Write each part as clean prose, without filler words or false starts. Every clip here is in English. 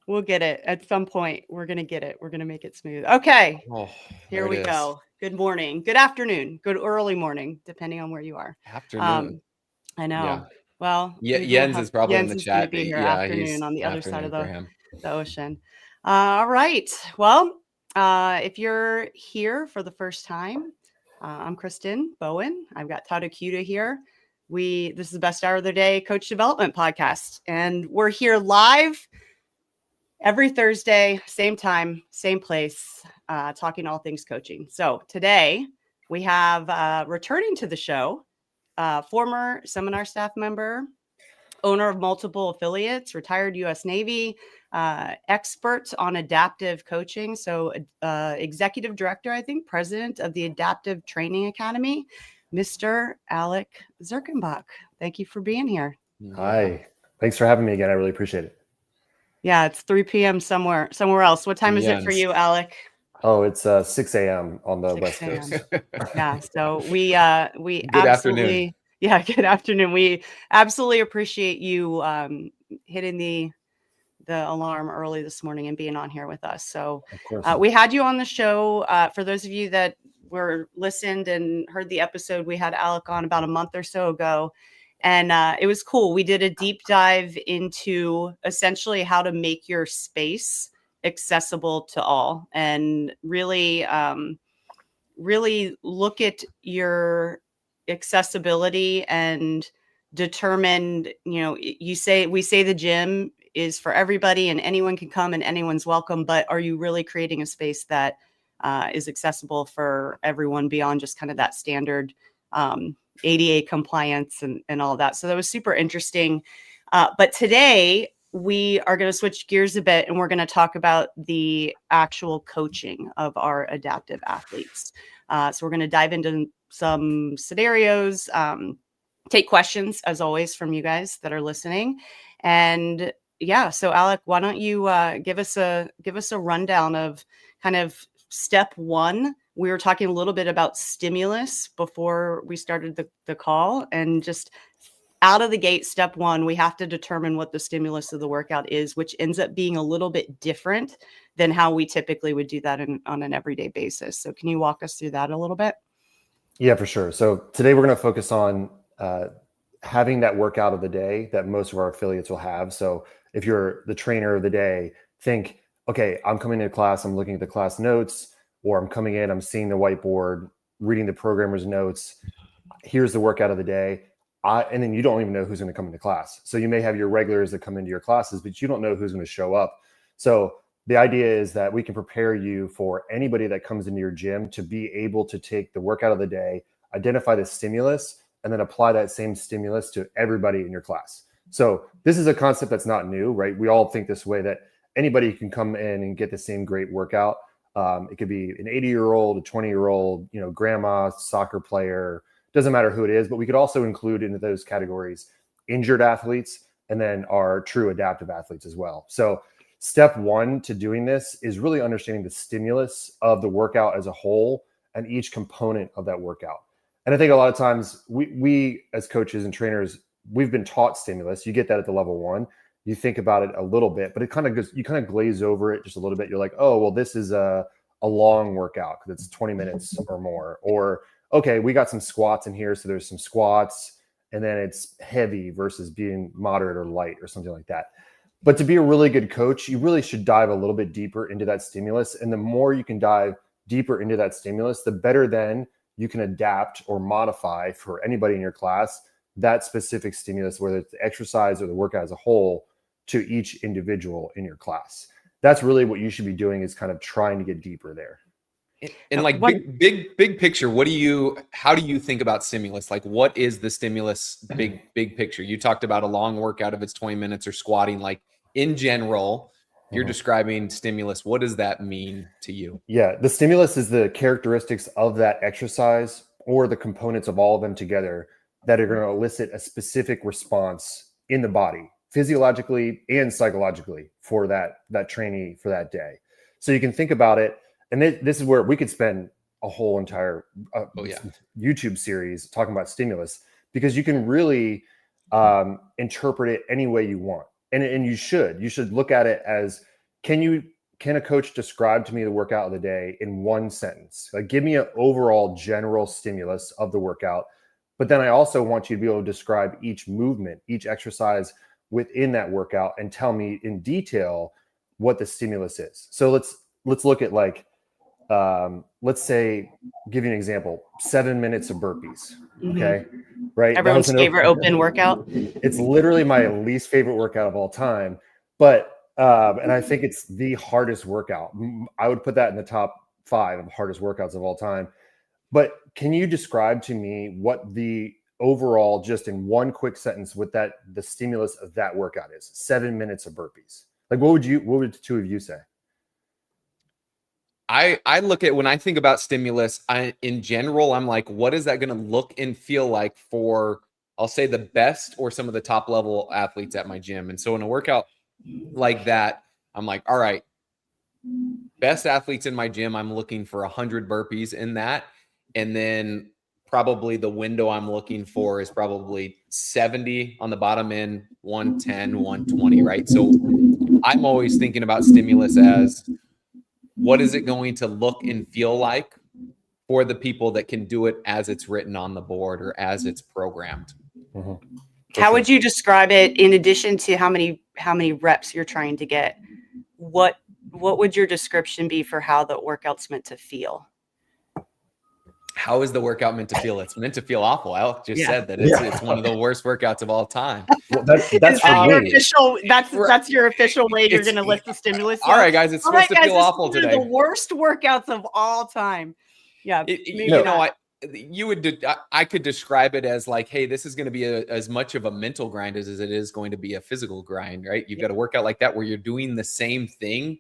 We'll get it at some point. We're going to get it. We're going to make it smooth. Okay. Oh, here we go. Good morning, good afternoon, good early morning, depending on where you are. Afternoon. I know. Yeah. Well, Jens is probably in the Jens is going to chat. be here Yeah, afternoon on the other side of for him. the ocean. All right. Well, if you're here for the first time, I'm Kristin Bowen. I've got Todd and Kristin here. This is the Best Hour of the Day Coach Development Podcast, and we're here live every Thursday, same time, same place, talking all things coaching. So today we have returning to the show, former seminar staff member, owner of multiple affiliates, retired U.S. Navy, expert on adaptive coaching. So executive director, I think, president of the Adaptive Training Academy, Mr. Alec Zirkenbach. Thank you for being here. Hi. Thanks for having me again. I really appreciate it. Yeah, it's 3 p.m. somewhere else. What time is it for you, Alec? Oh, it's 6 a.m. on the West Coast. Yeah, so we good absolutely afternoon. Yeah, good afternoon. We absolutely appreciate you hitting the alarm early this morning and being on here with us. So of course. We had you on the show. For those of you that were listened and heard the episode, we had Alec on about a month or so ago. And it was cool. We did a deep dive into essentially how to make your space accessible to all, and really, really look at your accessibility and determine, we say the gym is for everybody and anyone can come and anyone's welcome, but are you really creating a space that is accessible for everyone beyond just kind of that standard ADA compliance and all that. So that was super interesting. But today we are going to switch gears a bit and we're going to talk about the actual coaching of our adaptive athletes. So we're going to dive into some scenarios, take questions as always from you guys that are listening. And yeah, so Alec, why don't you give us a rundown of kind of step one. We were talking a little bit about stimulus before we started the call, and just out of the gate, step one, we have to determine what the stimulus of the workout is, which ends up being a little bit different than how we typically would do that on an everyday basis. So can you walk us through that a little bit? Yeah, for sure. So today we're going to focus on having that workout of the day that most of our affiliates will have. So if you're the trainer of the day, think, okay, I'm coming to class, I'm looking at the class notes, or I'm coming in, I'm seeing the whiteboard, reading the programmer's notes. Here's the workout of the day. And then you don't even know who's going to come into class. So you may have your regulars that come into your classes, but you don't know who's going to show up. So the idea is that we can prepare you for anybody that comes into your gym to be able to take the workout of the day, identify the stimulus, and then apply that same stimulus to everybody in your class. So this is a concept that's not new, right? We all think this way, that anybody can come in and get the same great workout. It could be an 80-year-old, a 20-year-old, grandma, soccer player, doesn't matter who it is, but we could also include into those categories injured athletes and then our true adaptive athletes as well. So step one to doing this is really understanding the stimulus of the workout as a whole and each component of that workout. And I think a lot of times we as coaches and trainers, we've been taught stimulus. You get that at the level one. You think about it a little bit, but you kind of glaze over it just a little bit. You're like, oh, well, this is a long workout because it's 20 minutes or more. Or, okay, we got some squats in here. So there's some squats, and then it's heavy versus being moderate or light or something like that. But to be a really good coach, you really should dive a little bit deeper into that stimulus. And the more you can dive deeper into that stimulus, the better then you can adapt or modify for anybody in your class that specific stimulus, whether it's the exercise or the workout as a whole, to each individual in your class. That's really what you should be doing, is kind of trying to get deeper there. And like big picture, how do you think about stimulus? Like, what is the stimulus big picture? You talked about a long workout if it's 20 minutes or squatting. Like in general, if you're describing stimulus, what does that mean to you? Yeah, the stimulus is the characteristics of that exercise or the components of all of them together that are going to elicit a specific response in the body, physiologically and psychologically, for that trainee for that day. So you can think about it, and this is where we could spend a whole entire YouTube series talking about stimulus, because you can really interpret it any way you want. And you should look at it as can a coach describe to me the workout of the day in one sentence? Like, give me an overall general stimulus of the workout. But then I also want you to be able to describe each movement, each exercise within that workout, and tell me in detail what the stimulus is. So let's look at, like, let's say, give you an example, 7 minutes of burpees. Okay. Right. Everyone's favorite open workout. It's literally my least favorite workout of all time. But, and I think it's the hardest workout. I would put that in the top 5 of hardest workouts of all time. But can you describe to me what the overall, just in one quick sentence, what the stimulus of that workout is? 7 minutes of burpees. Like, what would the two of you say? I look at, when I think about stimulus, in general, I'm like, what is that going to look and feel like for, I'll say, the best or some of the top level athletes at my gym? And so in a workout like that, I'm like, all right, best athletes in my gym, I'm looking for 100 burpees in that. And then probably the window I'm looking for is probably 70 on the bottom end, 110, 120, right? So I'm always thinking about stimulus as, what is it going to look and feel like for the people that can do it as it's written on the board or as it's programmed? How would you describe it, in addition to how many reps you're trying to get? What would your description be for how the workout's meant to feel? How is the workout meant to feel? It's meant to feel awful. Alec just said that it's one of the worst workouts of all time. Well, that's your official. That's your official way you're going to list the stimulus. All right, guys, it's supposed to feel awful today. The worst workouts of all time. Yeah, I could describe it as like, hey, this is going to be as much of a mental grind as it is going to be a physical grind, right? You've got a workout like that where you're doing the same thing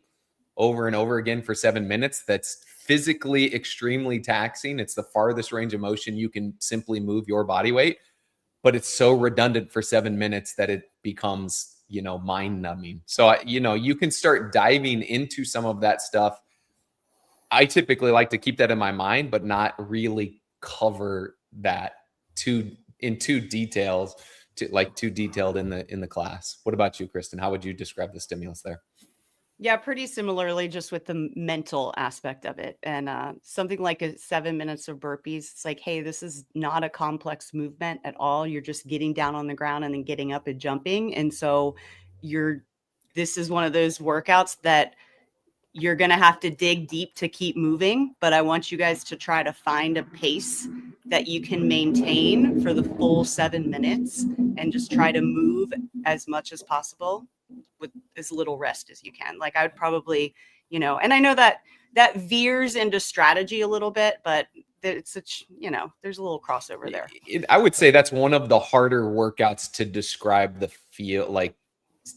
over and over again for 7 minutes. That's physically extremely taxing. It's the farthest range of motion you can simply move your body weight, but it's so redundant for 7 minutes that it becomes, mind numbing. So, you can start diving into some of that stuff. I typically like to keep that in my mind, but not really cover that too detailed in the class. What about you, Kristin? How would you describe the stimulus there? Yeah, pretty similarly, just with the mental aspect of it. And something like 7 minutes of burpees, it's like, hey, this is not a complex movement at all. You're just getting down on the ground and then getting up and jumping. And so this is one of those workouts that you're going to have to dig deep to keep moving. But I want you guys to try to find a pace that you can maintain for the full 7 minutes and just try to move as much as possible with as little rest as you can. Like, I would probably, and I know that veers into strategy a little bit, but it's such, there's a little crossover there. I would say that's one of the harder workouts to describe the feel. Like,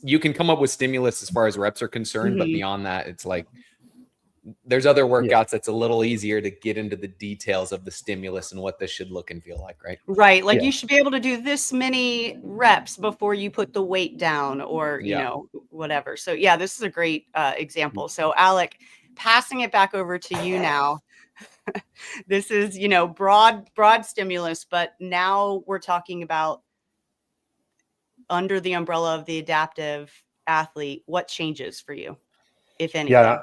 you can come up with stimulus as far as reps are concerned, but beyond that, it's like, there's other workouts that's a little easier to get into the details of the stimulus and what this should look and feel like, right? Right. Like, you should be able to do this many reps before you put the weight down or, whatever. So yeah, this is a great example. So Alec, passing it back over to you now. This is, broad stimulus, but now we're talking about, under the umbrella of the adaptive athlete, what changes for you, if anything? Yeah.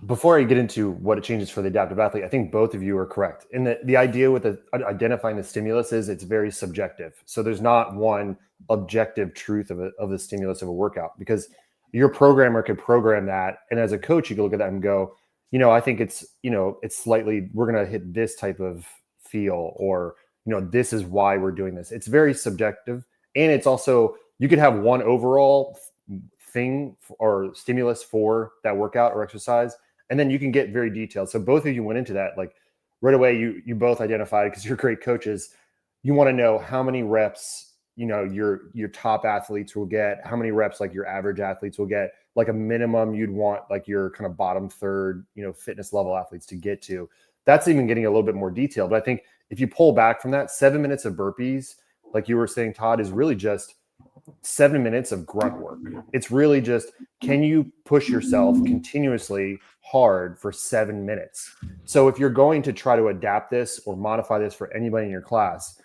Before I get into what it changes for the adaptive athlete, I think both of you are correct. And the idea with identifying the stimulus is it's very subjective. So there's not one objective truth of the stimulus of a workout, because your programmer could program that. And as a coach, you can look at that and go, I think it's slightly, we're going to hit this type of feel, or, this is why we're doing this. It's very subjective. And it's also, you could have one overall thing or stimulus for that workout or exercise, and then you can get very detailed. So both of you went into that, like, right away. You both identified, because you're great coaches, you want to know how many reps your top athletes will get, how many reps like your average athletes will get, like a minimum you'd want like your kind of bottom third fitness level athletes to get to. That's even getting a little bit more detailed. But I think if you pull back from that, 7 minutes of burpees, like you were saying, Todd, is really just 7 minutes of grunt work. It's really just, can you push yourself continuously hard for 7 minutes? So if you're going to try to adapt this or modify this for anybody in your class,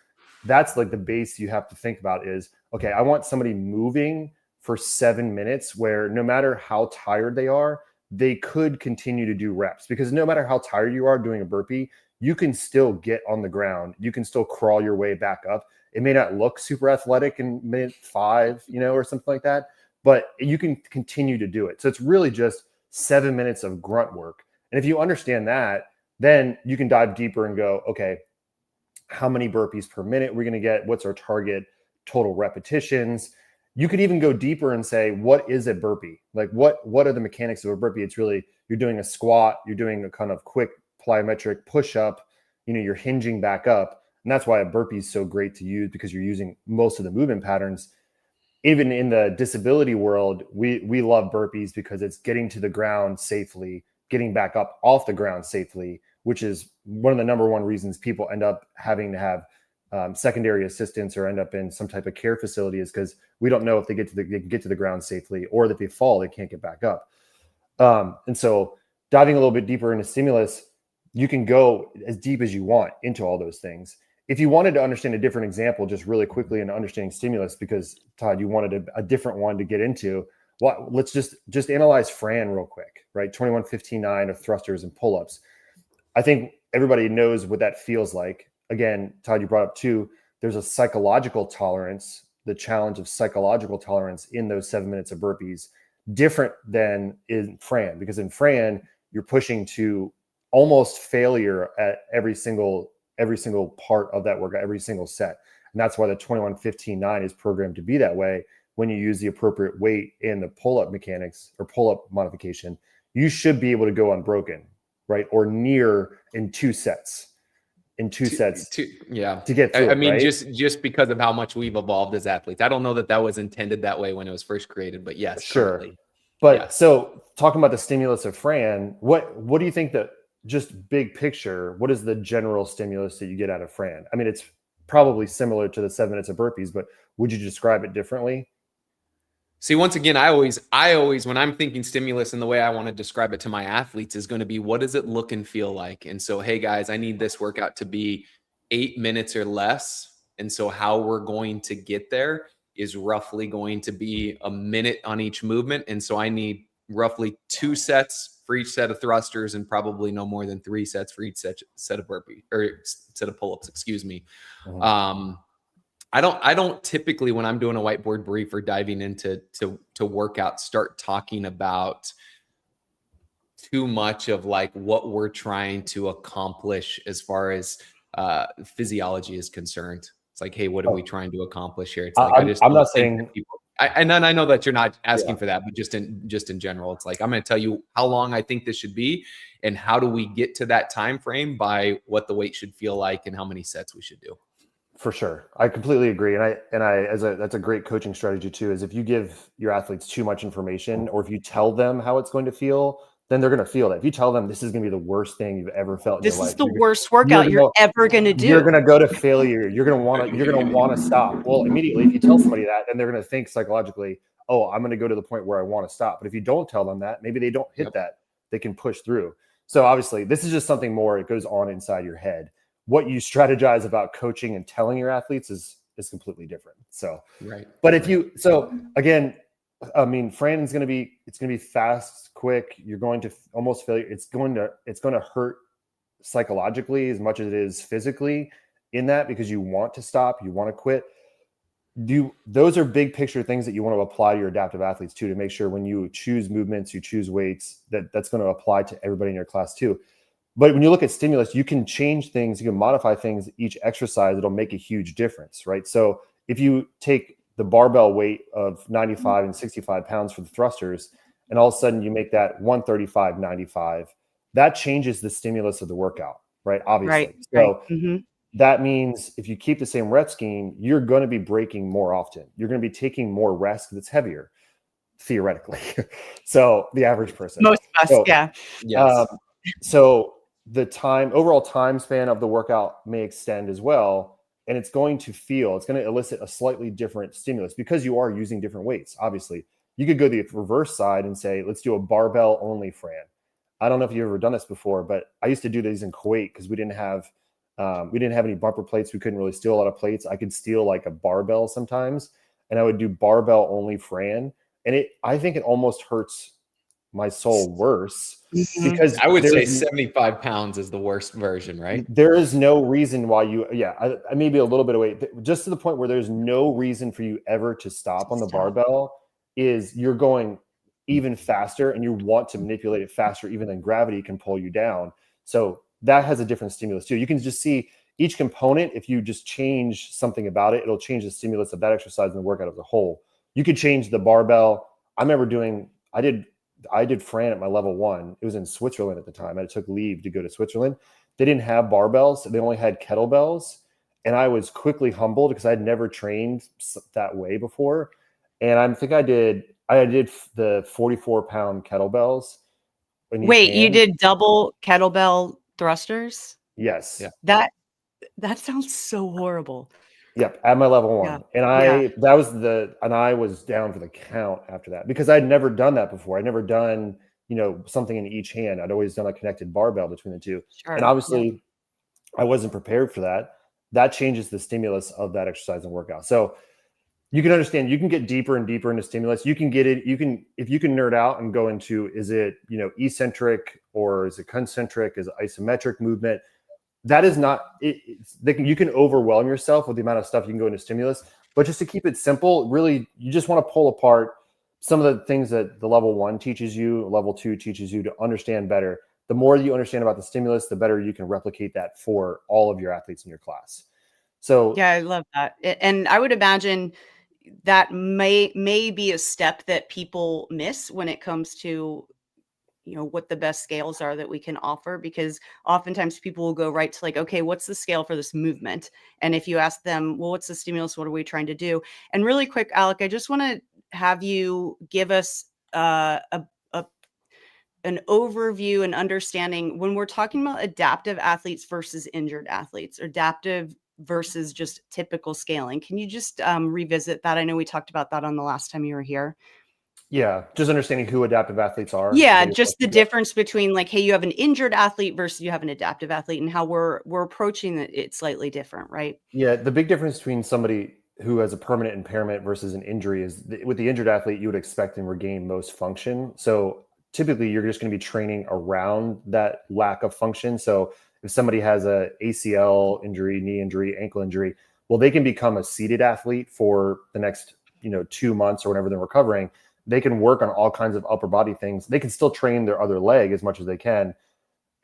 that's like the base you have to think about is, okay, I want somebody moving for 7 minutes where no matter how tired they are, they could continue to do reps, because no matter how tired you are doing a burpee, you can still get on the ground. You can still crawl your way back up. It may not look super athletic in minute 5, or something like that, but you can continue to do it. So it's really just 7 minutes of grunt work. And if you understand that, then you can dive deeper and go, okay, how many burpees per minute we're going to get? What's our target total repetitions? You could even go deeper and say, what is a burpee? Like what are the mechanics of a burpee? It's really, you're doing a squat, you're doing a kind of quick plyometric push up, you're hinging back up. And that's why a burpee is so great to use, because you're using most of the movement patterns. Even in the disability world, we love burpees because it's getting to the ground safely, getting back up off the ground safely, which is one of the number one reasons people end up having to have secondary assistance or end up in some type of care facility, is because we don't know if they can get to the ground safely, or that if they fall, they can't get back up. And so diving a little bit deeper into stimulus, you can go as deep as you want into all those things. If you wanted to understand a different example, just really quickly in understanding stimulus, because Todd, you wanted a different one to get into, let's just analyze Fran real quick, right? 21-15-9 of thrusters and pull-ups. I think everybody knows what that feels like. Again, Todd, you brought up too, there's a psychological tolerance, the challenge of psychological tolerance in those 7 minutes of burpees, different than in Fran, because in Fran, you're pushing to almost failure at every single part of that workout, every single set. And that's why the 21-15-9 is programmed to be that way. When you use the appropriate weight in the pull-up mechanics or pull-up modification, you should be able to go unbroken, right? Or near in two sets. To get through. I mean, right? just because of how much we've evolved as athletes. I don't know that was intended that way when it was first created, but yes, sure. Currently. But yes. So talking about the stimulus of Fran, what do you think that, just big picture, what is the general stimulus that you get out of Fran? I mean, it's probably similar to the 7 minutes of burpees, but would you describe it differently? See, once again, I always, when I'm thinking stimulus, and the way I want to describe it to my athletes is going to be, what does it look and feel like? And so, hey guys, I need this workout to be 8 minutes or less. And so how we're going to get there is roughly going to be a minute on each movement. And so I need roughly 2 sets for each set of thrusters, and probably no more than 3 sets for each set of burpee or set of pull-ups, excuse me. Mm-hmm. I don't typically, when I'm doing a whiteboard brief or diving into workout, start talking about too much of like what we're trying to accomplish as far as physiology is concerned. It's like, hey, what are we trying to accomplish here? It's like, I'm not saying people, and then I know that you're not asking for that, but just in general, it's like, I'm going to tell you how long I think this should be, and how do we get to that time frame by what the weight should feel like and how many sets we should do. For sure. I completely agree. That's a great coaching strategy too, is if you give your athletes too much information, or if you tell them how it's going to feel, then they're going to feel that. If you tell them this is going to be the worst thing you've ever felt in your life, this is the worst workout you're ever going to do. You're going to go to failure. You're going to want to stop. Well, immediately, if you tell somebody that, then they're going to think psychologically, oh, I'm going to go to the point where I want to stop. But if you don't tell them that, maybe they don't hit that, they can push through. So obviously this is just something more, it goes on inside your head. What you strategize about coaching and telling your athletes is completely different. So, right. But again, I mean, Fran is going to be fast, quick. You're going to almost failure. It's going to hurt psychologically as much as it is physically in that, because you want to stop, you want to quit. Those are big picture things that you want to apply to your adaptive athletes too, to make sure when you choose movements, you choose weights, that's going to apply to everybody in your class too. But when you look at stimulus, you can change things, you can modify things each exercise. It'll make a huge difference, right? So if you take the barbell weight of 95 and 65 pounds for the thrusters, and all of a sudden you make that 135, 95, that changes the stimulus of the workout, right? Obviously. So that means if you keep the same rep scheme, you're going to be breaking more often. You're going to be taking more rest because it's heavier, theoretically. So the average person. Most of us, yeah. Yes. So the overall time span of the workout may extend as well. And it's going to elicit a slightly different stimulus because you are using different weights. Obviously, you could go the reverse side and say, let's do a barbell only Fran. I don't know if you've ever done this before, but I used to do these in Kuwait because we didn't have any bumper plates. We couldn't really steal a lot of plates. I could steal like a barbell sometimes. and I would do barbell only Fran. And I think it almost hurts my soul worse because I would say 75 pounds is the worst version, right? There is no reason why I may be a little bit away, just to the point where there's no reason for you ever to stop on the barbell. Is you're going even faster and you want to manipulate it faster even than gravity can pull you down. So that has a different stimulus too. You can just see each component. If you just change something about it, it'll change the stimulus of that exercise and the workout as a whole. You could change the barbell. I remember I did Fran at my level 1. It was in Switzerland at the time. I took leave to go to Switzerland. They didn't have barbells. They only had kettlebells. And I was quickly humbled because I'd never trained that way before. And I think I did the 44-pound kettlebells. Wait, you did double kettlebell thrusters? Yes. Yeah. That sounds so horrible. Yep, at my level 1. Yeah. And I was down for the count after that because I'd never done that before. I'd never done, something in each hand. I'd always done a connected barbell between the two. Sure. And obviously I wasn't prepared for that. That changes the stimulus of that exercise and workout. So you can understand, you can get deeper and deeper into stimulus. You can get it. If you can nerd out and go into, is it, eccentric or is it concentric? Is it isometric movement? That is not, you can overwhelm yourself with the amount of stuff you can go into stimulus, but just to keep it simple, really, you just want to pull apart some of the things that the level 1 teaches you, level 2 teaches you to understand better. The more you understand about the stimulus, the better you can replicate that for all of your athletes in your class. So yeah, I love that. And I would imagine that may be a step that people miss when it comes to what the best scales are that we can offer, because oftentimes people will go right to like, okay, what's the scale for this movement? And if you ask them, well, what's the stimulus? What are we trying to do? And really quick, Alec, I just want to have you give us an overview and understanding when we're talking about adaptive athletes versus injured athletes, or adaptive versus just typical scaling. Can you just revisit that? I know we talked about that on the last time you were here. Yeah, just understanding who adaptive athletes are. Yeah, just the difference between like, hey, you have an injured athlete versus you have an adaptive athlete, and how we're approaching it slightly different, right? Yeah, the big difference between somebody who has a permanent impairment versus an injury is with the injured athlete, you would expect them to regain most function. So typically you're just going to be training around that lack of function. So if somebody has a ACL injury, knee injury, ankle injury, well, they can become a seated athlete for the next, 2 months or whenever they're recovering. They can work on all kinds of upper body things. They can still train their other leg as much as they can.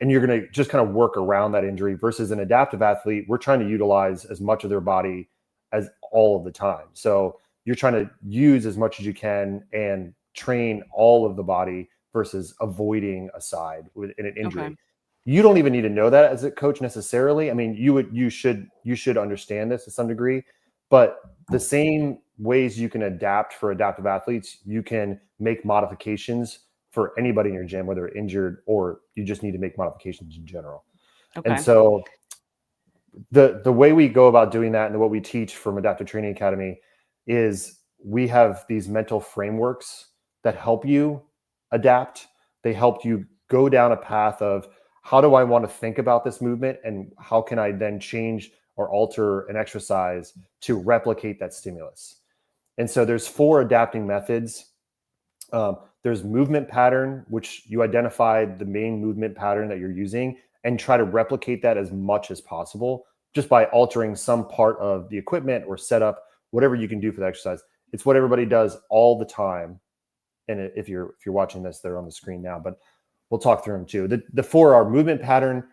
And you're going to just kind of work around that injury versus an adaptive athlete. We're trying to utilize as much of their body as all of the time. So you're trying to use as much as you can and train all of the body versus avoiding a side in an injury. Okay. You don't even need to know that as a coach necessarily. I mean, you should understand this to some degree, but the same ways you can adapt for adaptive athletes, you can make modifications for anybody in your gym, whether injured or you just need to make modifications in general. Okay. And so the way we go about doing that and what we teach from Adaptive Training Academy is we have these mental frameworks that help you adapt. They help you go down a path of, how do I want to think about this movement and how can I then change or alter an exercise to replicate that stimulus? And so there's 4 adapting methods. There's movement pattern, which you identify the main movement pattern that you're using and try to replicate that as much as possible just by altering some part of the equipment or setup, whatever you can do for the exercise. It's what everybody does all the time. And if you're watching this, they're on the screen now, but we'll talk through them too. The 4 are movement pattern,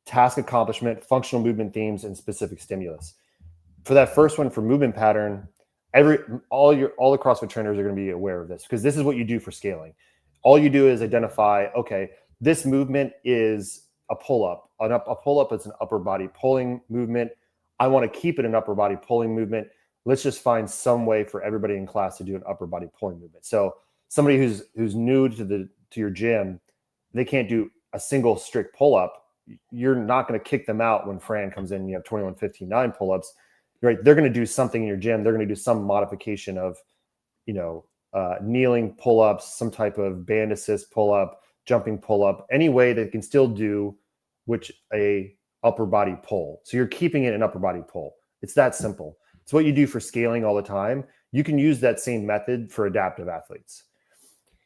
task accomplishment, functional movement themes, and specific stimulus. For that first one, for movement pattern, all the CrossFit trainers are going to be aware of this because this is what you do for scaling. All you do is identify, okay, this movement is a pull-up. A pull-up is an upper body pulling movement. I want to keep it an upper body pulling movement. Let's just find some way for everybody in class to do an upper body pulling movement. So somebody who's new to your gym, they can't do a single strict pull-up. You're not going to kick them out when Fran comes in and you have 21, 15, 9 pull-ups. Right? They're going to do something in your gym. They're going to do some modification of, kneeling pull-ups, some type of band assist pull-up, jumping pull-up, any way they can still do which a upper body pull. So you're keeping it an upper body pull. It's that simple. It's what you do for scaling all the time. you can use that same method for adaptive athletes.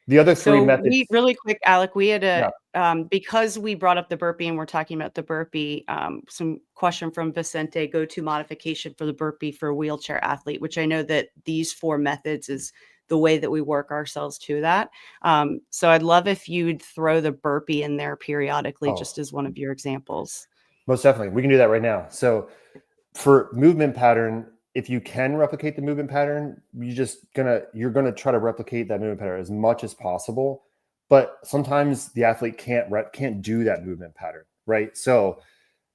The other three methods. Really quick, Alec, we had because we brought up the burpee and we're talking about the burpee, some question from Vicente, go-to modification for the burpee for a wheelchair athlete, which I know that these 4 methods is the way that we work ourselves to that. So I'd love if you'd throw the burpee in there periodically, just as one of your examples. Most definitely. We can do that right now. So for movement pattern, if you can replicate the movement pattern, you're gonna try to replicate that movement pattern as much as possible. But sometimes the athlete can't do that movement pattern, right? So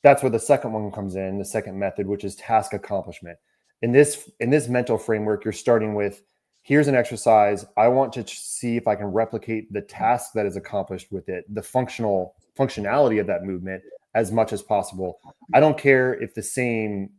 that's where the second one comes in, the second method, which is task accomplishment. In this mental framework, you're starting with, here's an exercise. I want to see if I can replicate the task that is accomplished with it, the functionality of that movement as much as possible. I don't care if the same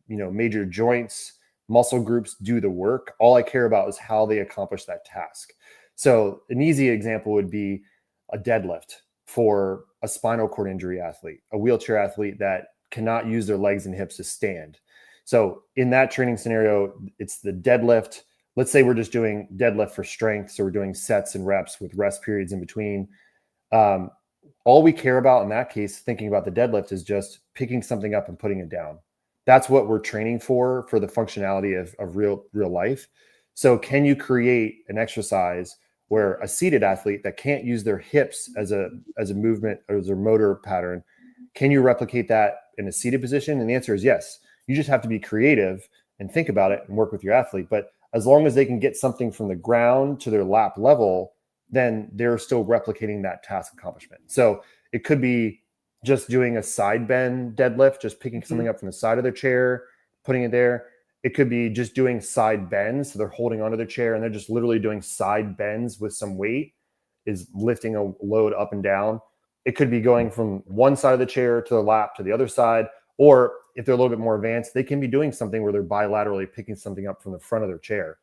major joints, muscle groups do the work. All I care about is how they accomplish that task. So an easy example would be a deadlift for a spinal cord injury athlete, a wheelchair athlete that cannot use their legs and hips to stand. So in that training scenario, it's the deadlift. Let's say we're just doing deadlift for strength. So we're doing sets and reps with rest periods in between. All we care about in that case, thinking about the deadlift, is just picking something up and putting it down. That's what we're training for the functionality of real life. So can you create an exercise where a seated athlete that can't use their hips as a movement or as a motor pattern, can you replicate that in a seated position? And the answer is yes. You just have to be creative and think about it and work with your athlete. But as long as they can get something from the ground to their lap level, then they're still replicating that task accomplishment. So it could be just doing a side bend deadlift, just picking something up from the side of their chair, putting it there. It could be just doing side bends. So they're holding onto their chair and they're just literally doing side bends with some weight, is lifting a load up and down. It could be going from one side of the chair to the lap to the other side. Or if they're a little bit more advanced, they can be doing something where they're bilaterally picking something up from the front of their chair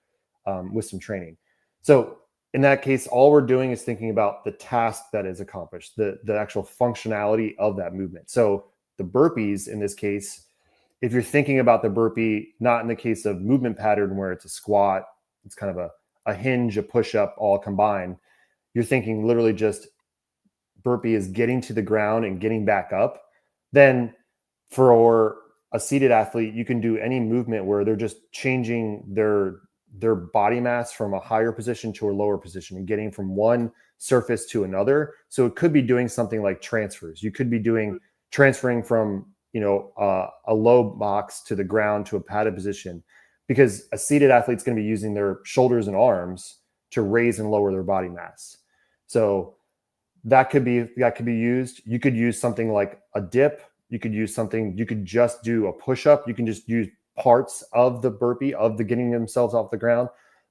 with some training. So in that case, all we're doing is thinking about the task that is accomplished, the actual functionality of that movement. So the burpees in this case, if you're thinking about the burpee, not in the case of movement pattern where it's a squat, it's kind of a hinge, a push-up all combined. You're thinking literally just burpee is getting to the ground and getting back up. Then for a seated athlete, you can do any movement where they're just changing their body mass from a higher position to a lower position and getting from one surface to another. So it could be doing something like transfers. You could be doing transferring from, a low box to the ground to a padded position, because a seated athlete's going to be using their shoulders and arms to raise and lower their body mass. So that could be used. You could use something like a dip. You could just do a push-up. You can just use parts of the burpee, of the getting themselves off the ground.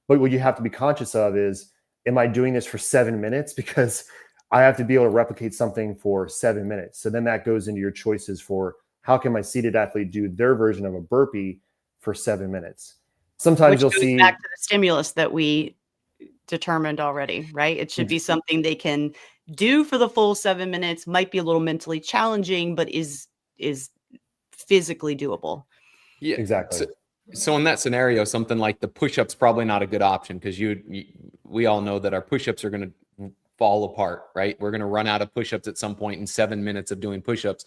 But what you have to be conscious of is, am I doing this for 7 minutes? Because I have to be able to replicate something for 7 minutes. So then that goes into your choices for how can my seated athlete do their version of a burpee for 7 minutes. Sometimes you'll see back to the stimulus that we determined already, right? It should be something they can do for the full 7 minutes, might be a little mentally challenging, but is physically doable. Yeah, exactly. So in that scenario, something like the push-ups probably not a good option, because we all know that our push-ups are going to fall apart, right? We're going to run out of push-ups at some point in 7 minutes of doing push-ups.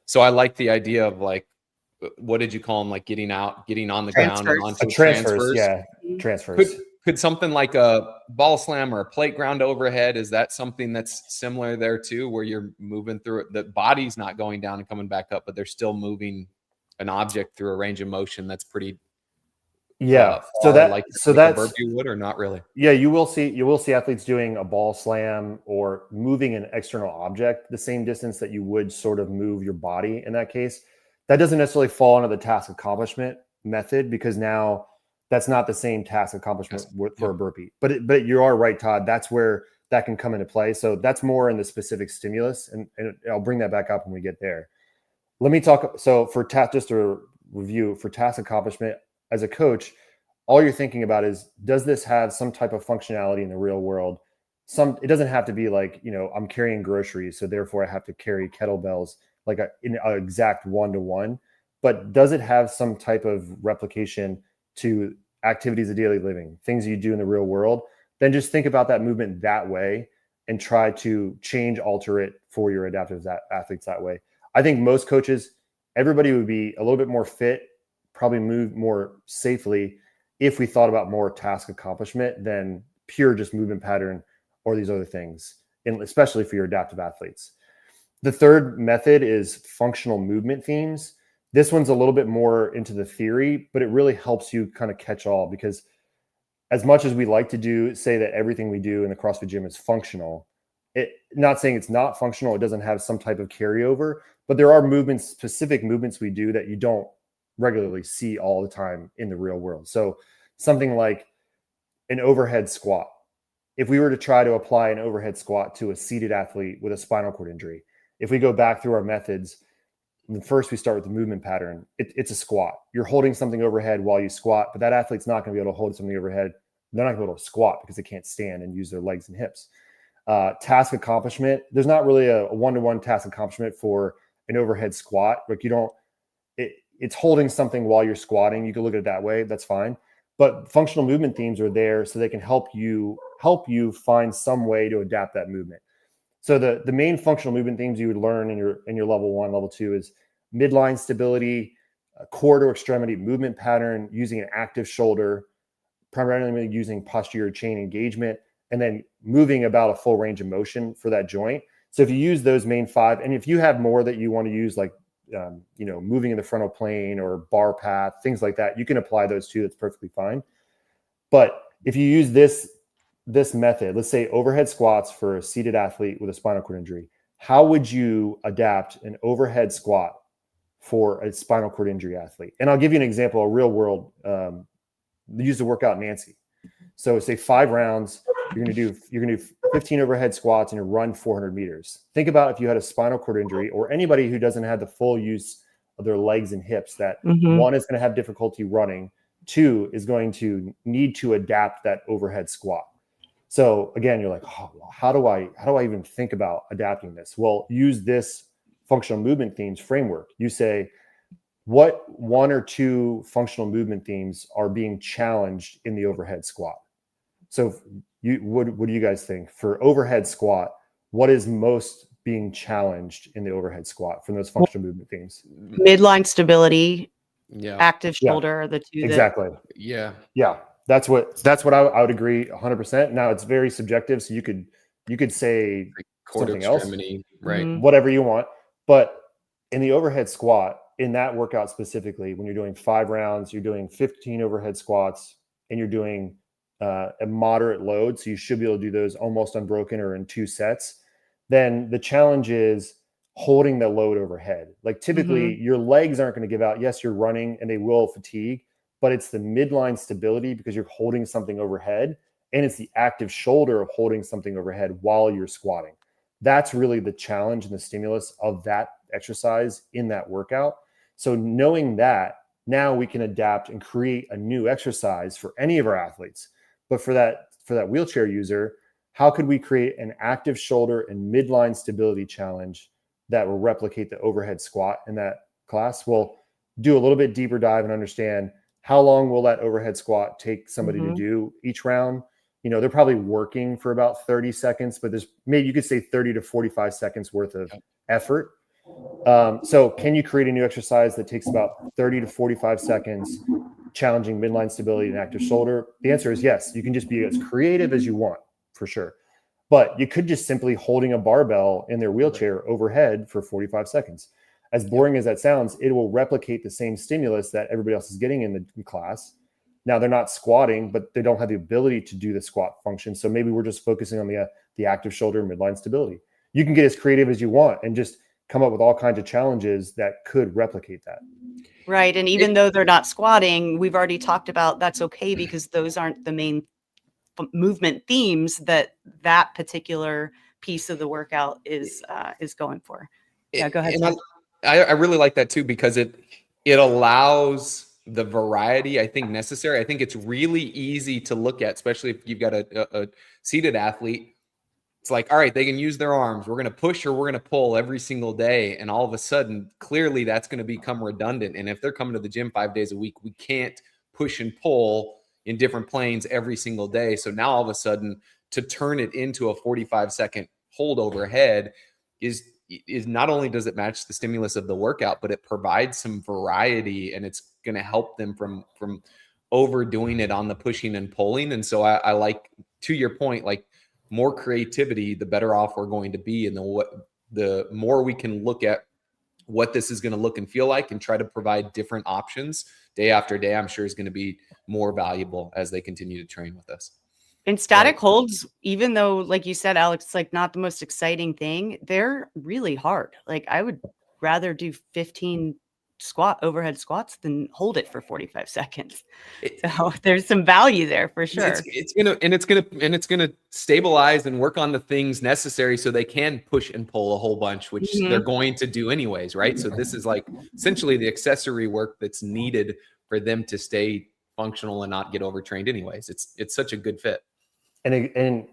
So I like the idea of, like, what did you call them? Like getting on the ground and onto transfers. Yeah, transfers. Could something like a ball slam or a plate ground overhead, is that something that's similar there too, where you're moving through it? The body's not going down and coming back up, but they're still moving an object through a range of motion that's pretty so that's a burpee would, or not really? Yeah, you will see athletes doing a ball slam or moving an external object the same distance that you would sort of move your body in that case. That doesn't necessarily fall under the task accomplishment method, because now that's not the same task accomplishment for a burpee. But you are right, Todd. That's where that can come into play. So that's more in the specific stimulus, and I'll bring that back up when we get there. Let me talk. So for just a review for task accomplishment, as a coach, all you're thinking about is, does this have some type of functionality in the real world? It doesn't have to be like, I'm carrying groceries, so therefore I have to carry kettlebells, like an exact one-to-one. But does it have some type of replication to activities of daily living, things you do in the real world, then just think about that movement that way and try to alter it for your adaptive athletes that way. I think most coaches, everybody would be a little bit more fit, probably move more safely if we thought about more task accomplishment than pure just movement pattern or these other things, and especially for your adaptive athletes. The third method is functional movement themes. This one's a little bit more into the theory, but it really helps you kind of catch all, because as much as we like to say that everything we do in the CrossFit gym is functional, not saying it's not functional, it doesn't have some type of carryover, but there are specific movements we do that you don't regularly see all the time in the real world. So something like an overhead squat. If we were to try to apply an overhead squat to a seated athlete with a spinal cord injury, if we go back through our methods, first we start with the movement pattern. It's a squat. You're holding something overhead while you squat, but that athlete's not going to be able to hold something overhead. They're not going to be able to squat because they can't stand and use their legs and hips. Task accomplishment. There's not really a one-to-one task accomplishment for an overhead squat. Like it's holding something while you're squatting. You can look at it that way. That's fine. But functional movement themes are there so they can help you find some way to adapt that movement. So the main functional movement themes you would learn in your level 1, level 2 is midline stability, core to extremity movement pattern, using an active shoulder, primarily using posterior chain engagement, and then moving about a full range of motion for that joint. So if you use those main 5, and if you have more that you want to use, like moving in the frontal plane or bar path, things like that, you can apply those too. That's perfectly fine. But if you use this method, let's say overhead squats for a seated athlete with a spinal cord injury, how would you adapt an overhead squat for a spinal cord injury athlete? And I'll give you an example, a real world, use the workout Nancy. So say 5 rounds, you're going to do 15 overhead squats and you run 400 meters. Think about if you had a spinal cord injury or anybody who doesn't have the full use of their legs and hips, that one is going to have difficulty running, 2 is going to need to adapt that overhead squat. So again, you're like, oh, well, how do I even think about adapting this? Well, use this functional movement themes framework. You say, what 1 or 2 functional movement themes are being challenged in the overhead squat? So what do you guys think for overhead squat? What is most being challenged in the overhead squat from those functional movement themes? Midline stability, active shoulder are the 2. Exactly. Yeah. That's what I would agree 100%. Now it's very subjective, so you could say like something else, right? Whatever you want. But in the overhead squat, in that workout specifically, when you're doing 5 rounds, you're doing 15 overhead squats, and you're doing a moderate load, so you should be able to do those almost unbroken or in 2 sets. Then the challenge is holding the load overhead. Like typically, your legs aren't going to give out. Yes, you're running, and they will fatigue. But it's the midline stability because you're holding something overhead, and it's the active shoulder of holding something overhead while you're squatting. That's really the challenge and the stimulus of that exercise in that workout. So knowing that, now we can adapt and create a new exercise for any of our athletes. But for that wheelchair user, how could we create an active shoulder and midline stability challenge that will replicate the overhead squat in that class? We'll do a little bit deeper dive and understand how long will that overhead squat take somebody to do each round. They're probably working for about 30 seconds, but there's maybe you could say 30 to 45 seconds worth of effort. So can you create a new exercise that takes about 30 to 45 seconds, challenging midline stability and active shoulder? The answer is yes. You can just be as creative as you want, for sure. But you could just simply holding a barbell in their wheelchair overhead for 45 seconds. As boring as that sounds, it will replicate the same stimulus that everybody else is getting in the class. Now they're not squatting, but they don't have the ability to do the squat function. So maybe we're just focusing on the active shoulder midline stability. You can get as creative as you want and just come up with all kinds of challenges that could replicate that. Right. And even though they're not squatting, we've already talked about that's okay because those aren't the main movement themes that particular piece of the workout is going for. Yeah, go ahead. I really like that too, because it allows the variety I think necessary. I think it's really easy to look at, especially if you've got a seated athlete. It's like, all right, they can use their arms. We're going to push or we're going to pull every single day. And all of a sudden, clearly that's going to become redundant. And if they're coming to the gym 5 days a week, we can't push and pull, in different planes every single day. So now all of a sudden to turn it into a 45-second hold overhead is not only does it match the stimulus of the workout, but it provides some variety, and it's going to help them from overdoing it on the pushing and pulling. And so I like, to your point, like more creativity, the better off we're going to be. And the more we can look at what this is going to look and feel like and try to provide different options day after day, I'm sure is going to be more valuable as they continue to train with us. And static holds, even though, like you said, Alex, it's like not the most exciting thing, they're really hard. Like I would rather do 15 overhead squats than hold it for 45 seconds. So there's some value there for sure. It's gonna stabilize and work on the things necessary so they can push and pull a whole bunch, which they're going to do anyways, right? So this is like essentially the accessory work that's needed for them to stay functional and not get overtrained anyways. It's such a good fit. And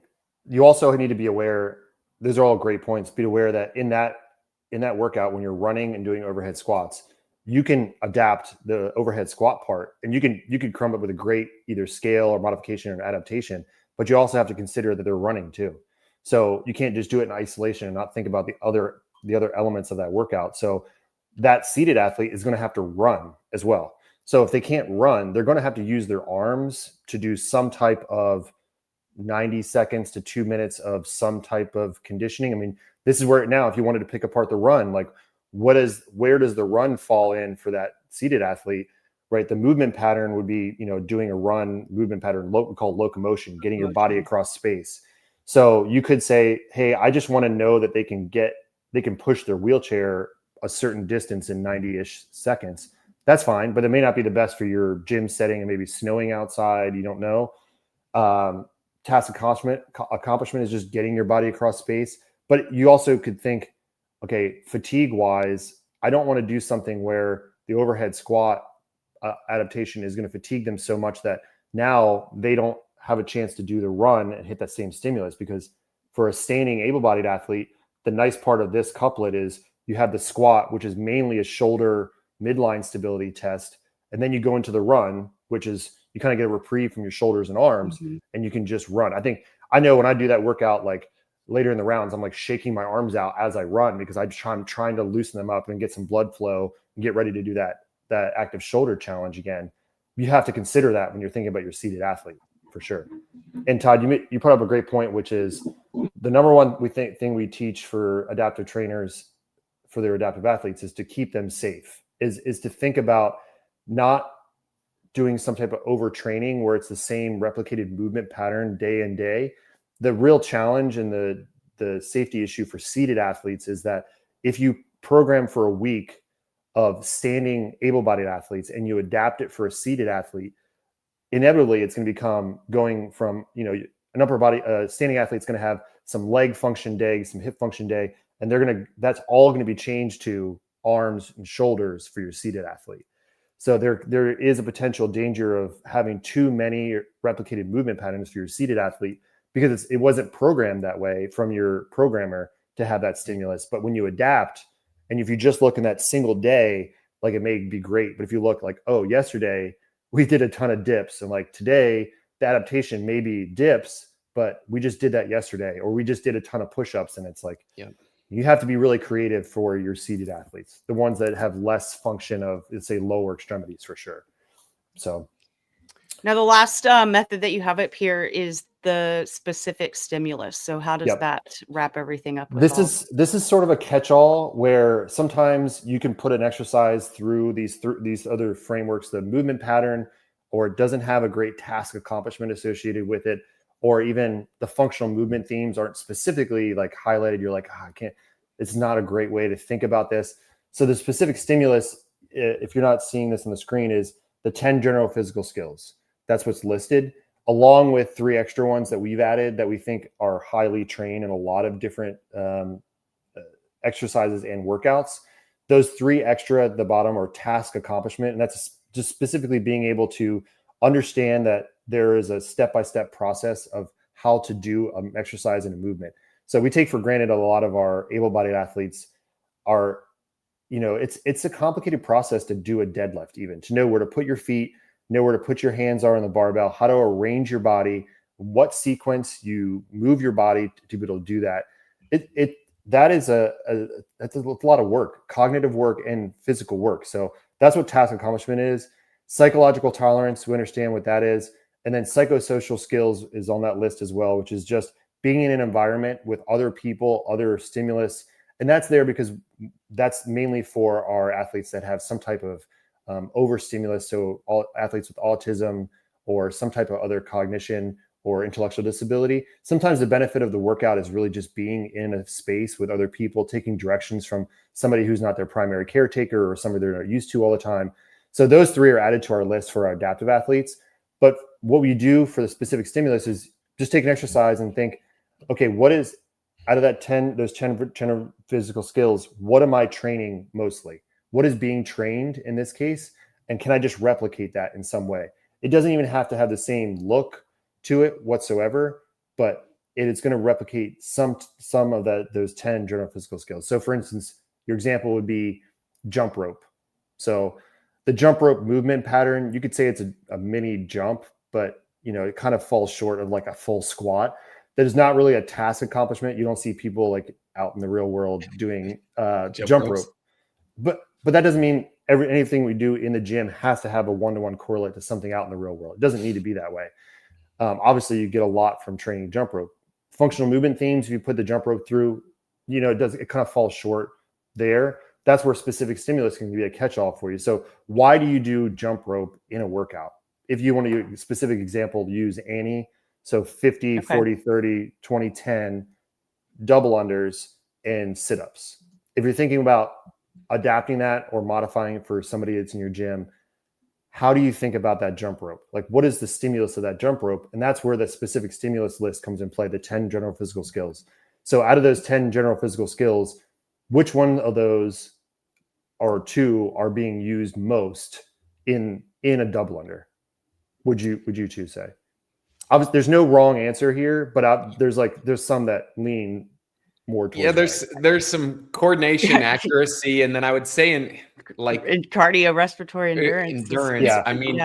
you also need to be aware, those are all great points. Be aware that in that workout, when you're running and doing overhead squats, you can adapt the overhead squat part, and you could come up with a great either scale or modification or adaptation, but you also have to consider that they're running too. So you can't just do it in isolation and not think about the other elements of that workout. So that seated athlete is going to have to run as well. So if they can't run, they're going to have to use their arms to do some type of 90 seconds to 2 minutes of some type of conditioning. I mean, this is where now, if you wanted to pick apart the run, like where does the run fall in for that seated athlete, right? The movement pattern would be, doing a run movement pattern, we call locomotion, getting your body across space. So you could say, hey, I just want to know that they can push their wheelchair a certain distance in 90-ish seconds. That's fine, but it may not be the best for your gym setting and maybe snowing outside. You don't know. Task accomplishment is just getting your body across space. But you also could think, okay, fatigue wise, I don't want to do something where the overhead squat adaptation is going to fatigue them so much that now they don't have a chance to do the run and hit that same stimulus. Because for a standing able-bodied athlete, the nice part of this couplet is you have the squat, which is mainly a shoulder midline stability test. And then you go into the run, which is you kind of get a reprieve from your shoulders and arms, and you can just run. I know when I do that workout, like later in the rounds, I'm like shaking my arms out as I run because I'm trying to loosen them up and get some blood flow and get ready to do that active shoulder challenge again. You have to consider that when you're thinking about your seated athlete for sure. And Todd, you put up a great point, which is the number one thing we teach for adaptive trainers for their adaptive athletes is to keep them safe, is to think about not doing some type of overtraining where it's the same replicated movement pattern day and day. The real challenge and the safety issue for seated athletes is that if you program for a week of standing able-bodied athletes and you adapt it for a seated athlete, inevitably it's going to become going from, an upper body standing athlete's going to have some leg function day, some hip function day, and that's all going to be changed to arms and shoulders for your seated athlete. So there is a potential danger of having too many replicated movement patterns for your seated athlete because it wasn't programmed that way from your programmer to have that stimulus. But when you adapt, and if you just look in that single day, like it may be great. But if you look like, oh, yesterday we did a ton of dips, and like today the adaptation may be dips, but we just did that yesterday, or we just did a ton of push-ups, and it's like, yeah. You have to be really creative for your seated athletes, the ones that have less function of, let's say, lower extremities for sure. So now the last method that you have up here is the specific stimulus. So how does that wrap everything up? This is sort of a catch-all where sometimes you can put an exercise through these other frameworks, the movement pattern, or it doesn't have a great task accomplishment associated with it, or even the functional movement themes aren't specifically like highlighted. You're like, I can't, it's not a great way to think about this. So the specific stimulus, if you're not seeing this on the screen, is the 10 general physical skills. That's what's listed, along with 3 extra ones that we've added that we think are highly trained in a lot of different exercises and workouts. Those 3 extra at the bottom are task accomplishment. And that's just specifically being able to understand that there is a step-by-step process of how to do an exercise and a movement. So we take for granted a lot of our able-bodied athletes are, it's a complicated process to do a deadlift, even to know where to put your feet, know where to put your hands are on the barbell, how to arrange your body, what sequence you move your body to be able to do that. That's a lot of work, cognitive work and physical work. So that's what task accomplishment is. Psychological tolerance, we understand what that is. And then psychosocial skills is on that list as well, which is just being in an environment with other people, other stimulus. And that's there because that's mainly for our athletes that have some type of overstimulus. So all athletes with autism or some type of other cognition or intellectual disability. Sometimes the benefit of the workout is really just being in a space with other people, taking directions from somebody who's not their primary caretaker or somebody they're not used to all the time. So those three are added to our list for our adaptive athletes. But what we do for the specific stimulus is just take an exercise and think, okay, what is out of that 10, those 10 physical skills, what am I training mostly? What is being trained in this case? And can I just replicate that in some way? It doesn't even have to have the same look to it whatsoever, but it is going to replicate some of those 10 general physical skills. So for instance, your example would be jump rope. So the jump rope movement pattern, you could say it's a mini jump, but it kind of falls short of like a full squat. That is not really a task accomplishment. You don't see people like out in the real world doing jump rope. But that doesn't mean anything we do in the gym has to have a one-to-one correlate to something out in the real world. It doesn't need to be that way. Obviously, you get a lot from training jump rope. Functional movement themes, if you put the jump rope through, it kind of falls short there. That's where specific stimulus can be a catch-all for you. So why do you do jump rope in a workout? If you want to use a specific example, use Annie. So 50, 40, 30, 20, 10, double unders, and sit-ups. If you're thinking about adapting that or modifying it for somebody that's in your gym, how do you think about that jump rope? Like, what is the stimulus of that jump rope? And that's where the specific stimulus list comes in play, the 10 general physical skills. So out of those 10 general physical skills, which one of those or two are being used most in a double under? Would you two say? Obviously, there's no wrong answer here, but there's some that lean more towards there's some coordination, accuracy, and then I would say in cardiorespiratory endurance. Yeah. I mean,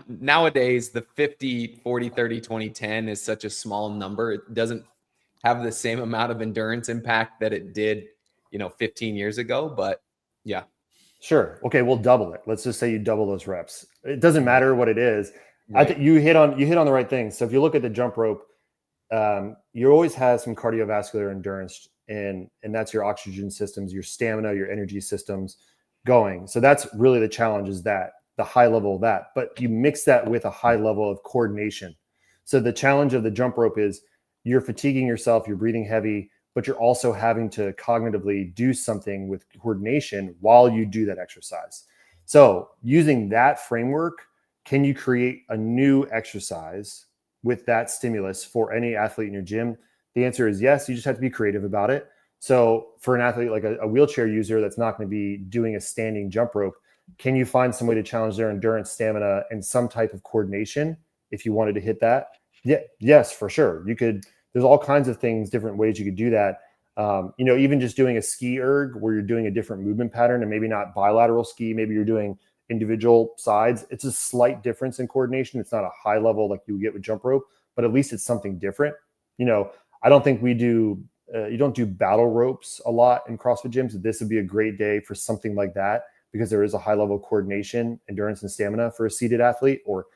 nowadays the 50, 40, 30, 20, 10 is such a small number. It doesn't have the same amount of endurance impact that it did, 15 years ago, but yeah. Sure. Okay, we'll double it. Let's just say you double those reps. It doesn't matter what it is. Right. I think you hit on the right thing. So if you look at the jump rope, you always have some cardiovascular endurance, and that's your oxygen systems, your stamina, your energy systems going. So that's really the challenge, is that the high level of that, but you mix that with a high level of coordination. So the challenge of the jump rope is you're fatiguing yourself, you're breathing heavy, but you're also having to cognitively do something with coordination while you do that exercise. So using that framework, can you create a new exercise with that stimulus for any athlete in your gym? The answer is yes. You just have to be creative about it. So for an athlete like a wheelchair user that's not going to be doing a standing jump rope, can you find some way to challenge their endurance, stamina, and some type of coordination if you wanted to hit that? Yeah, yes, for sure. You could. There's all kinds of things, different ways you could do that. Even just doing a ski erg where you're doing a different movement pattern and maybe not bilateral ski, maybe you're doing individual sides. It's a slight difference in coordination. It's not a high level like you get with jump rope, but at least it's something different. I don't think we do, you don't do battle ropes a lot in CrossFit gyms. This would be a great day for something like that because there is a high level of coordination, endurance, and stamina for a seated athlete, or,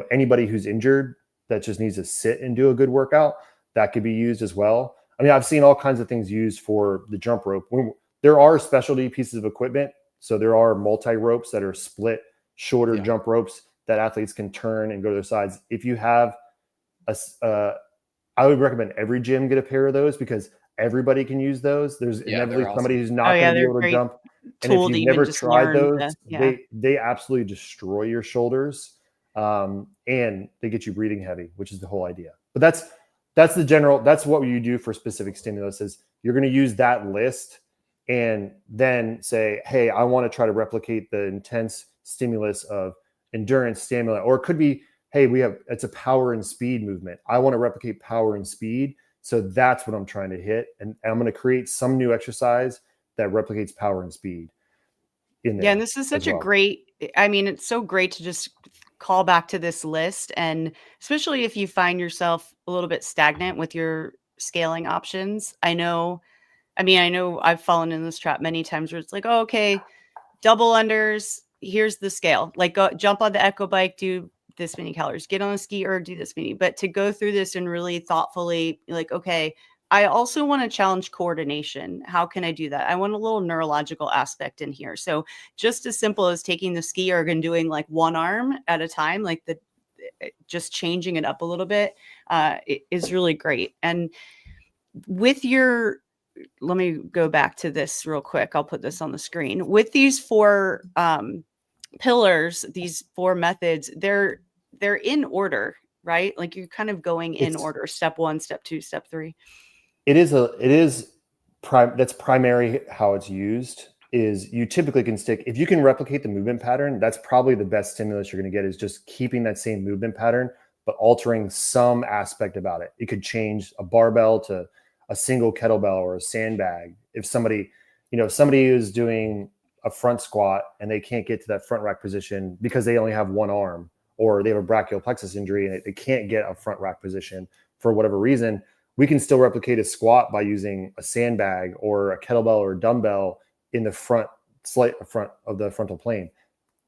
anybody who's injured that just needs to sit and do a good workout. That could be used as well. I mean, I've seen all kinds of things used for the jump rope. There are specialty pieces of equipment. So there are multi-ropes that are split, shorter jump ropes that athletes can turn and go to their sides. If you have I would recommend every gym get a pair of those because everybody can use those. There's inevitably somebody who's not going to be able to jump. And if you've never tried those, they absolutely destroy your shoulders. And they get you breathing heavy, which is the whole idea. But that's what you do for specific stimulus is you're going to use that list and then say, hey, I want to try to replicate the intense stimulus of endurance, stamina, or it could be, hey, it's a power and speed movement. I want to replicate power and speed. So that's what I'm trying to hit. And I'm going to create some new exercise that replicates power and speed in there. Yeah. And this is such a great, it's so great to just call back to this list. And especially if you find yourself a little bit stagnant with your scaling options. I know I've fallen in this trap many times where it's like, oh, okay, double unders, here's the scale. Like go jump on the Echo bike, do this many calories, get on a ski or do this many. But to go through this and really thoughtfully, like, okay, I also want to challenge coordination. How can I do that? I want a little neurological aspect in here. So just as simple as taking the ski erg and doing like one arm at a time, like just changing it up a little bit is really great. And with let me go back to this real quick. I'll put this on the screen. With these 4 pillars, these 4 methods, they're in order, right? Like you're kind of going in order, step 1, step 2, step 3. That's primary how it's used. Is you typically can stick, if you can replicate the movement pattern, that's probably the best stimulus you're going to get, is just keeping that same movement pattern, but altering some aspect about it. It could change a barbell to a single kettlebell or a sandbag. If somebody is doing a front squat and they can't get to that front rack position because they only have one arm, or they have a brachial plexus injury and they can't get a front rack position for whatever reason, we can still replicate a squat by using a sandbag or a kettlebell or a dumbbell in the front of the frontal plane.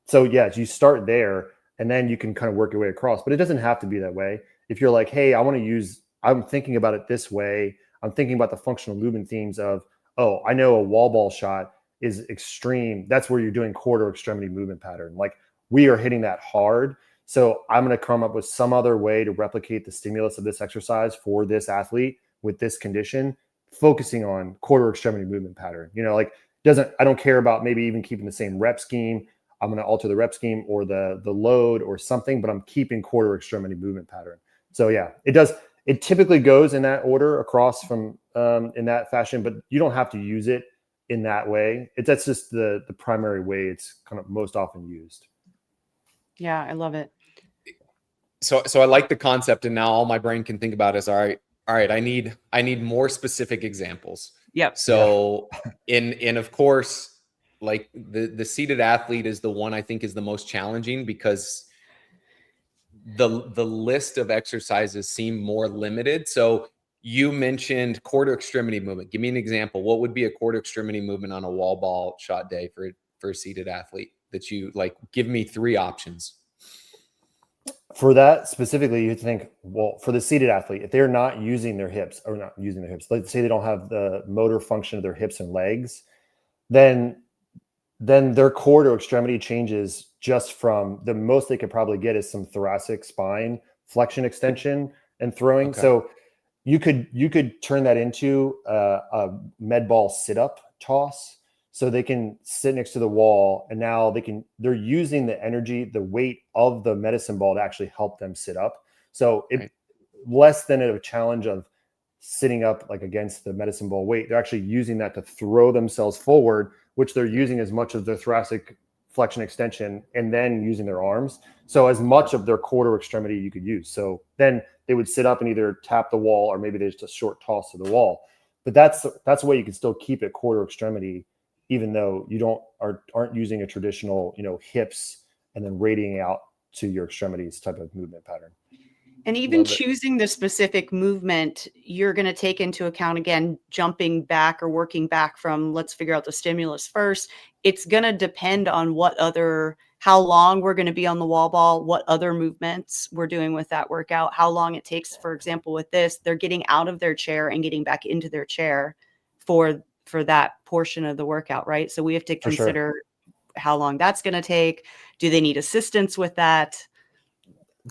So yes, you start there and then you can kind of work your way across, but it doesn't have to be that way. If you're like, hey, I'm thinking about it this way. I'm thinking about the functional movement themes of, oh, I know a wall ball shot is extreme. That's where you're doing quarter extremity movement pattern. Like we are hitting that hard. So I'm going to come up with some other way to replicate the stimulus of this exercise for this athlete with this condition, focusing on quarter extremity movement pattern. I don't care about maybe even keeping the same rep scheme. I'm going to alter the rep scheme or the load or something, but I'm keeping quarter extremity movement pattern. So yeah, it does. It typically goes in that order across from in that fashion, but you don't have to use it in that way. That's just the primary way it's kind of most often used. Yeah, I love it. So I like the concept, and now all my brain can think about is, all right, I need more specific examples. Yep. So in of course, like the seated athlete is the one I think is the most challenging, because the list of exercises seem more limited. So you mentioned quarter extremity movement. Give me an example. What would be a quarter extremity movement on a wall ball shot day for a seated athlete that you like? Give me 3 options. For that specifically, you think, well, for the seated athlete, if they're not using their hips, let's say they don't have the motor function of their hips and legs, then their core to extremity changes just from the most they could probably get is some thoracic spine flexion extension and throwing. Okay. So you could turn that into a med ball sit-up toss. So they can sit next to the wall, and now they're using the energy, the weight of the medicine ball to actually help them sit up. So it less than a challenge of sitting up like against the medicine ball weight. They're actually using that to throw themselves forward, which they're using as much of their thoracic flexion extension and then using their arms. So as much of their quarter extremity you could use. So then they would sit up and either tap the wall, or maybe there's just a short toss to the wall. But that's a way you can still keep it quarter extremity, even though you aren't using a traditional, hips and then radiating out to your extremities type of movement pattern. And even choosing the specific movement, you're going to take into account, again, jumping back or working back from, let's figure out the stimulus first. It's going to depend on how long we're going to be on the wall ball, what other movements we're doing with that workout, how long it takes. For example, with this, they're getting out of their chair and getting back into their chair for that portion of the workout, right? So we have to consider how long that's going to take. Do they need assistance with that?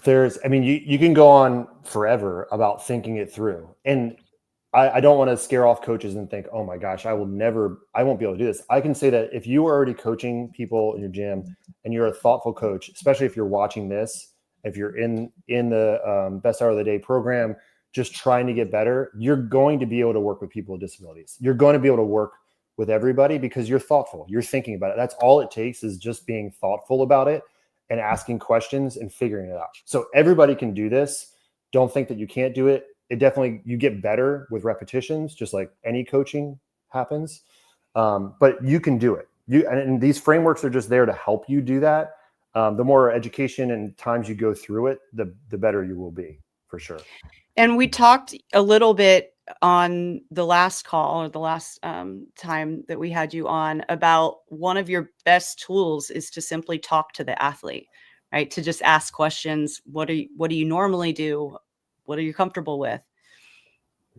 You can go on forever about thinking it through. And I don't want to scare off coaches and think, oh my gosh, I won't be able to do this. I can say that if you are already coaching people in your gym and you're a thoughtful coach, especially if you're watching this, if you're in the best hour of the day program, just trying to get better, you're going to be able to work with people with disabilities. You're going to be able to work with everybody because you're thoughtful. You're thinking about it. That's all it takes, is just being thoughtful about it and asking questions and figuring it out. So everybody can do this. Don't think that you can't do it. You get better with repetitions, just like any coaching happens. But you can do it. And these frameworks are just there to help you do that. the more education and times you go through it, the better you will be, for sure. And we talked a little bit on the last call, or the last time that we had you on, about one of your best tools is to simply talk to the athlete, right? To just ask questions. What do you normally do? What are you comfortable with?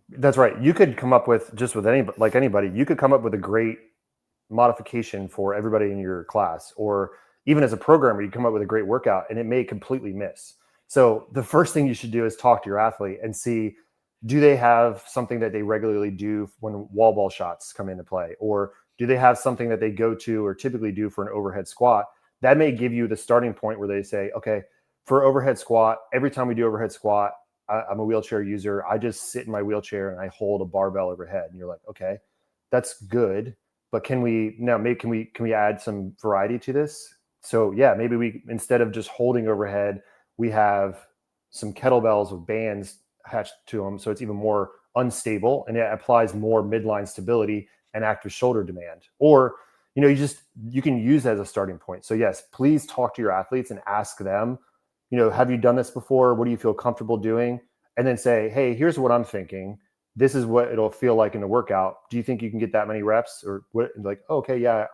That's right. You could come up with, just with anybody, you could come up with a great modification for everybody in your class, or even as a programmer, you come up with a great workout and it may completely miss. So the first thing you should do is talk to your athlete and see, do they have something that they regularly do when wall ball shots come into play? Or do they have something that they go to or typically do for an overhead squat? That may give you the starting point where they say, okay, for overhead squat, every time we do overhead squat, I'm a wheelchair user. I just sit in my wheelchair and I hold a barbell overhead. And you're like, okay, that's good. But can we add some variety to this? So yeah, maybe we, instead of just holding overhead, we have some kettlebells with bands attached to them. So it's even more unstable and it applies more midline stability and active shoulder demand. Or, you can use that as a starting point. So yes, please talk to your athletes and ask them, have you done this before? What do you feel comfortable doing? And then say, hey, here's what I'm thinking. This is what it'll feel like in the workout. Do you think you can get that many reps? Or what? Like, oh, okay, yeah.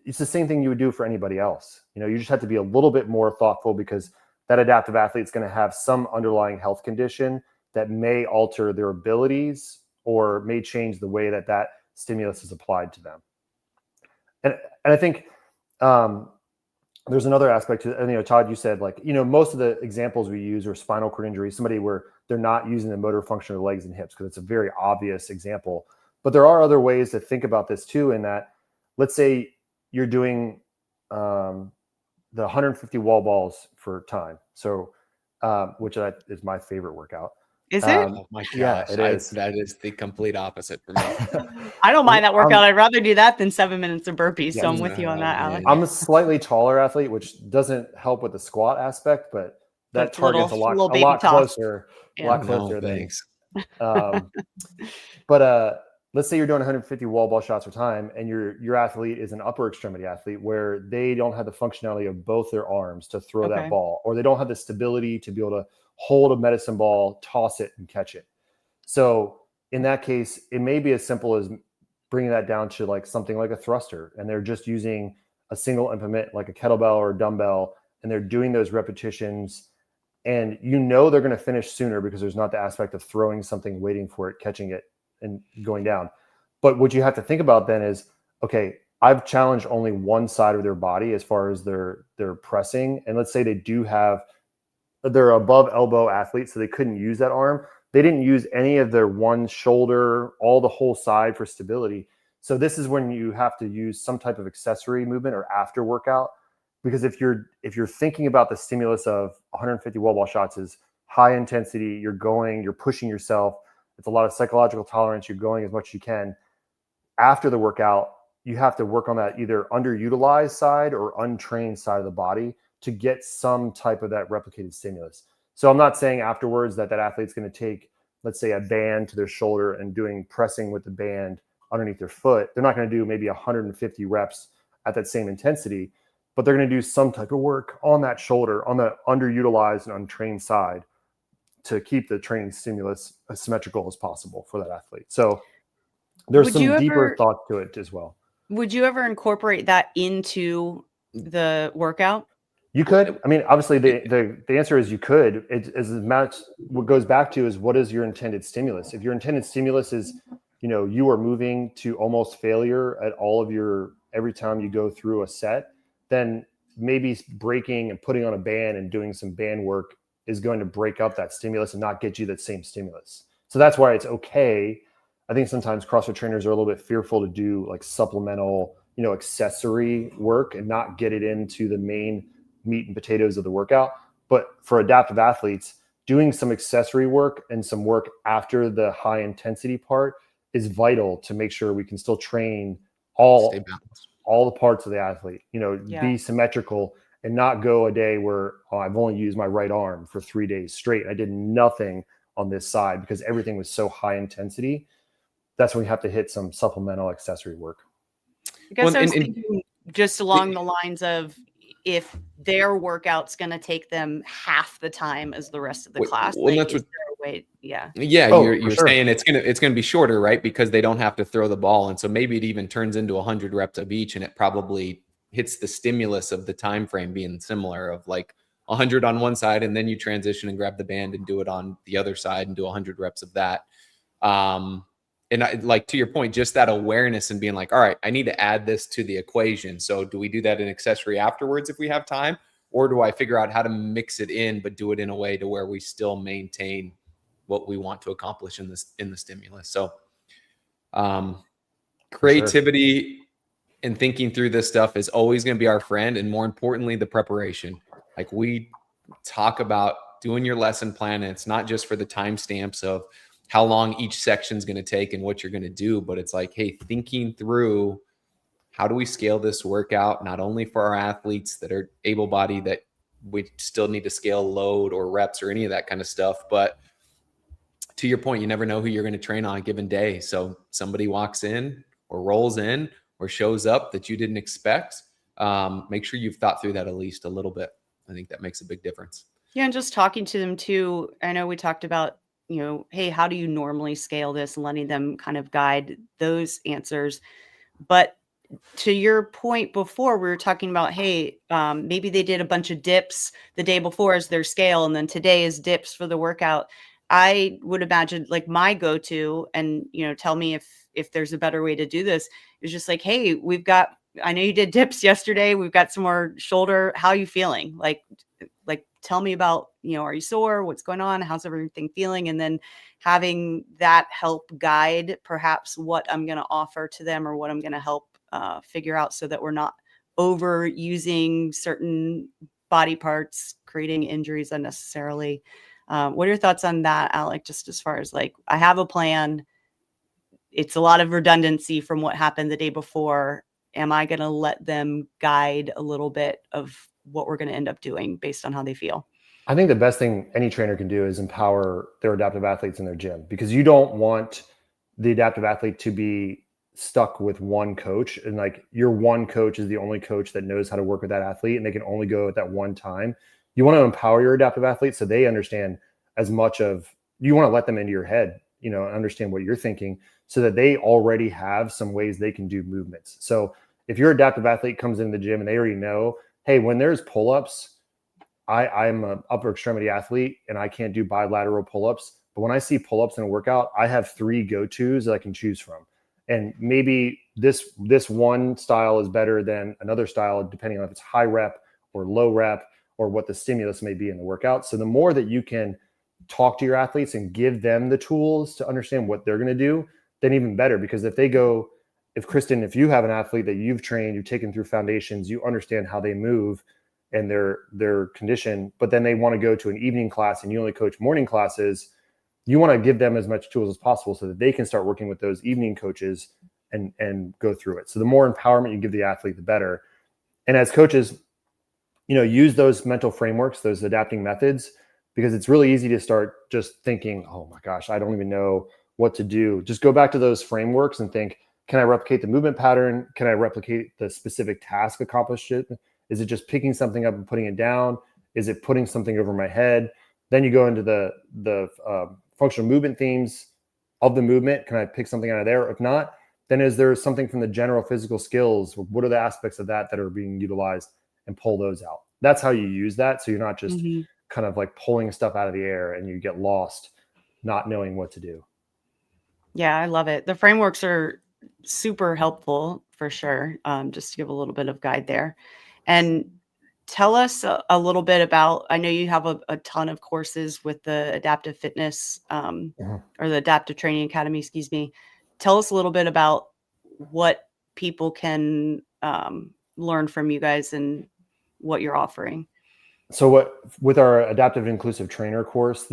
It's the same thing you would do for anybody else. You just have to be a little bit more thoughtful, because that adaptive athlete is going to have some underlying health condition that may alter their abilities or may change the way that stimulus is applied to them. And I think there's another aspect to, Todd, you said, most of the examples we use are spinal cord injury, somebody where they're not using the motor function of the legs and hips, because it's a very obvious example. But there are other ways to think about this too, in that, let's say you're doing the 150 wall balls for time. So, which is my favorite workout. Is it? Oh my gosh, yeah, it is. That is the complete opposite for me. I don't mind that workout. I'd rather do that than 7 minutes of burpees. Yeah, so I'm with you on that, Alec. I'm a slightly taller athlete, which doesn't help with the squat aspect, but that target's a lot closer. Yeah. A lot closer thanks. But let's say you're doing 150 wall ball shots per time, and your athlete is an upper extremity athlete where they don't have the functionality of both their arms to throw that ball, or they don't have the stability to be able to hold a medicine ball, toss it, and catch it. So in that case, it may be as simple as bringing that down to something like a thruster, and they're just using a single implement like a kettlebell or a dumbbell, and they're doing those repetitions, and they're going to finish sooner because there's not the aspect of throwing something, waiting for it, catching it, and going down. But what you have to think about then is, okay, I've challenged only one side of their body as far as their pressing. And let's say they're above elbow athletes, so they couldn't use that arm. They didn't use any of their one shoulder, all the whole side for stability. So this is when you have to use some type of accessory movement or after workout. Because if you're thinking about the stimulus of 150 wall ball shots is high intensity, you're pushing yourself. It's a lot of psychological tolerance. You're going as much as you can. After the workout, you have to work on that either underutilized side or untrained side of the body to get some type of that replicated stimulus. So I'm not saying afterwards that athlete's going to take, let's say, a band to their shoulder and doing pressing with the band underneath their foot. They're not going to do maybe 150 reps at that same intensity, but they're going to do some type of work on that shoulder, on the underutilized and untrained side, to keep the training stimulus as symmetrical as possible for that athlete. So there's some deeper thought to it as well. Would you ever incorporate that into the workout? You could. I mean, obviously the answer is you could. What goes back to is, what is your intended stimulus? If your intended stimulus is, you are moving to almost failure at every time you go through a set, then maybe breaking and putting on a band and doing some band work is going to break up that stimulus and not get you that same stimulus. So that's why it's okay. I think sometimes CrossFit trainers are a little bit fearful to do supplemental, accessory work and not get it into the main meat and potatoes of the workout. But for adaptive athletes, doing some accessory work and some work after the high intensity part is vital to make sure we can still train all the parts of the athlete, be symmetrical, and not go a day where I've only used my right arm for 3 days straight. I did nothing on this side because everything was so high intensity. That's when you have to hit some supplemental accessory work. I guess I was thinking just along the lines of, if their workout's going to take them half the time as the rest of the class. Well, Like, that's is what, there a way? Yeah. yeah, Oh, you're for sure. saying it's gonna be shorter, right? Because they don't have to throw the ball, and so maybe it even turns into 100 reps of each, and it probably hits the stimulus of the time frame being similar, of like 100 on one side, and then you transition and grab the band and do it on the other side and do 100 reps of that. And like, to your point, just that awareness and being like, all right, I need to add this to the equation. So do we do that in accessory afterwards if we have time? Or do I figure out how to mix it in, but do it in a way to where we still maintain what we want to accomplish in the stimulus? So creativity and thinking through this stuff is always going to be our friend. And more importantly, the preparation. Like, we talk about doing your lesson plan, and it's not just for the timestamps of how long each section is going to take and what you're going to do, but it's like, hey, thinking through, how do we scale this workout, not only for our athletes that are able-bodied, that we still need to scale load or reps or any of that kind of stuff, but to your point, you never know who you're going to train on a given day. So somebody walks in or rolls in or shows up that you didn't expect. Make sure you've thought through that at least a little bit. I think that makes a big difference. Yeah. And just talking to them too. I know we talked about, hey, how do you normally scale this, and letting them kind of guide those answers. But to your point before, we were talking about, hey, maybe they did a bunch of dips the day before as their scale, and then today is dips for the workout. I would imagine, like, my go-to, and tell me if there's a better way to do this, is just like, hey, I know you did dips yesterday, we've got some more shoulder, how are you feeling? Like tell me about, are you sore? What's going on? How's everything feeling? And then having that help guide perhaps what I'm going to offer to them, or what I'm going to help figure out, so that we're not overusing certain body parts, creating injuries unnecessarily. What are your thoughts on that, Alec? Just as far as, like, I have a plan, it's a lot of redundancy from what happened the day before. Am I going to let them guide a little bit of what we're going to end up doing based on how they feel? I think the best thing any trainer can do is empower their adaptive athletes in their gym, because you don't want the adaptive athlete to be stuck with one coach, and like, your one coach is the only coach that knows how to work with that athlete, and they can only go at that one time. You want to empower your adaptive athletes so they understand as much of, you want to let them into your head, understand what you're thinking, so that they already have some ways they can do movements. So if your adaptive athlete comes into the gym and they already know, hey, when there's pull-ups, I'm an upper extremity athlete and I can't do bilateral pull-ups, but when I see pull-ups in a workout, I have 3 go-tos that I can choose from. And maybe this one style is better than another style, depending on if it's high rep or low rep, or what the stimulus may be in the workout. So the more that you can talk to your athletes and give them the tools to understand what they're going to do, then even better. Because if Kristin, if you have an athlete that you've trained, you've taken through foundations, you understand how they move and their condition, but then they want to go to an evening class and you only coach morning classes, you want to give them as much tools as possible so that they can start working with those evening coaches and go through it. So the more empowerment you give the athlete, the better. And as coaches, use those mental frameworks, those adapting methods, because it's really easy to start just thinking, oh my gosh, I don't even know what to do. Just go back to those frameworks and think, can I replicate the movement pattern? Can I replicate the specific task accomplished? Is it just picking something up and putting it down? Is it putting something over my head? Then you go into the functional movement themes of the movement. Can I pick something out of there? If not, then is there something from the general physical skills? What are the aspects of that are being utilized, and pull those out? That's how you use that. So you're not just kind of like pulling stuff out of the air and you get lost not knowing what to do. Yeah, I love it. The frameworks are super helpful for sure. Just to give a little bit of guide there. And tell us a little bit about, I know you have a ton of courses with the Adaptive Fitness or the Adaptive Training Academy, excuse me. Tell us a little bit about what people can learn from you guys and what you're offering. So with our Adaptive Inclusive Trainer course,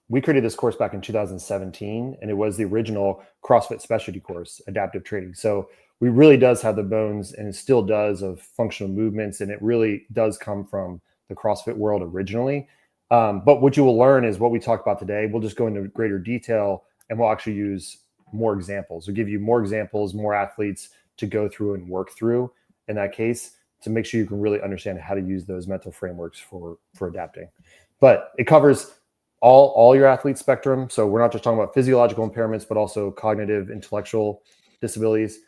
we created this course back in 2017, and it was the original CrossFit specialty course, adaptive training. So we really does have the bones, and it still does, of functional movements, and it really does come from the CrossFit world originally. But what you will learn is what we talked about today. We'll just go into greater detail, and we'll actually use more examples. We'll give you more examples, more athletes to go through and work through in that case. to make sure you can really understand how to use those mental frameworks for adapting. But it covers all your athlete spectrum. So we're not just talking about physiological impairments, but also cognitive, intellectual disabilities.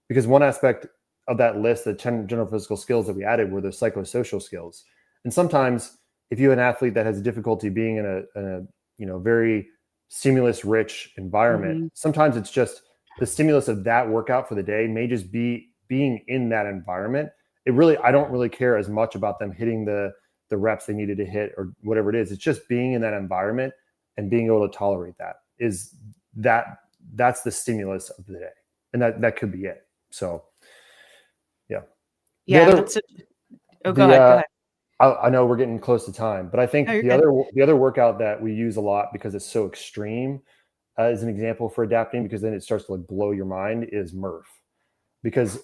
Because one aspect of that list, the 10 general physical skills that we added, were the psychosocial skills. And sometimes if you have an athlete that has difficulty being in a very stimulus-rich environment, sometimes it's just the stimulus of that workout for the day may just be being in that environment. I don't really care as much about them hitting the reps they needed to hit or whatever it is. It's just being in that environment and being able to tolerate that's the stimulus of the day. And that could be it. So, yeah. Yeah. Go ahead. I know we're getting close to time, but I think the other workout that we use a lot because it's so extreme as an example for adapting, because then it starts to like blow your mind, is Murph. Because,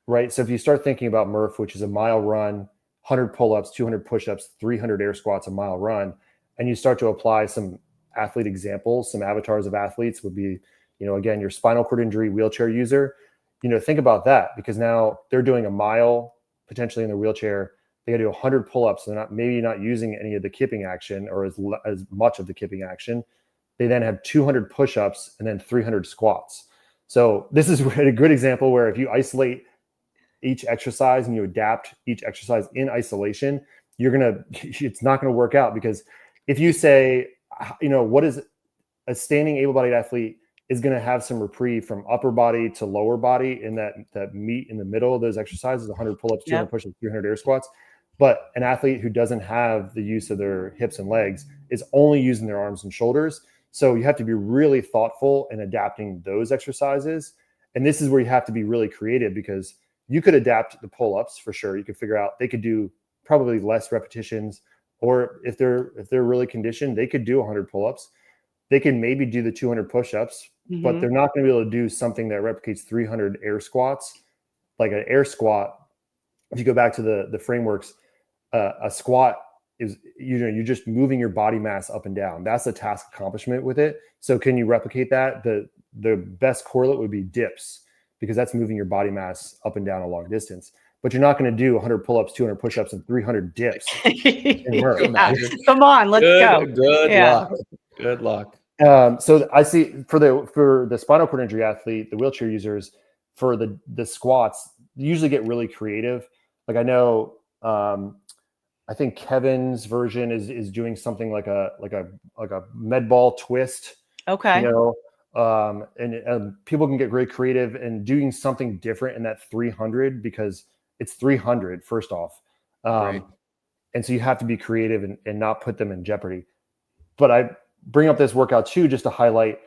right, so if you start thinking about Murph, which is a mile run, 100 pull-ups, 200 push-ups, 300 air squats, a mile run, and you start to apply some athlete examples, some avatars of athletes would be, again, your spinal cord injury wheelchair user. Think about that, because now they're doing a mile potentially in their wheelchair. They got to do 100 pull-ups. They're maybe not using any of the kipping action or as much of the kipping action. They then have 200 push-ups and then 300 squats. So this is a good example where if you isolate each exercise and you adapt each exercise in isolation, it's not going to work out. Because if you say, what is a standing able-bodied athlete is going to have some reprieve from upper body to lower body in that meet in the middle of those exercises, 100 pull-ups, 200 push-ups, 300 air squats. But an athlete who doesn't have the use of their hips and legs is only using their arms and shoulders. So you have to be really thoughtful in adapting those exercises. And this is where you have to be really creative, because you could adapt the pull-ups for sure. You could figure out they could do probably less repetitions, or if they're really conditioned, they could do 100 pull-ups. They can maybe do the 200 push-ups, but they're not going to be able to do something that replicates 300 air squats. Like an air squat, if you go back to the frameworks, a squat is, you're just moving your body mass up and down. That's a task accomplishment with it. So can you replicate that? The best correlate would be dips, because that's moving your body mass up and down a long distance. But you're not going to do 100 pull-ups, 200 push-ups, and 300 dips. Come on, let's go. Good luck. So I see for the spinal cord injury athlete, the wheelchair users, for the squats, you usually get really creative. Like I know, I think Kevin's version is doing something like a med ball twist. Okay. And people can get very creative and doing something different in that 300, because it's 300 first off. Right. And so you have to be creative and not put them in jeopardy. But I bring up this workout too, just to highlight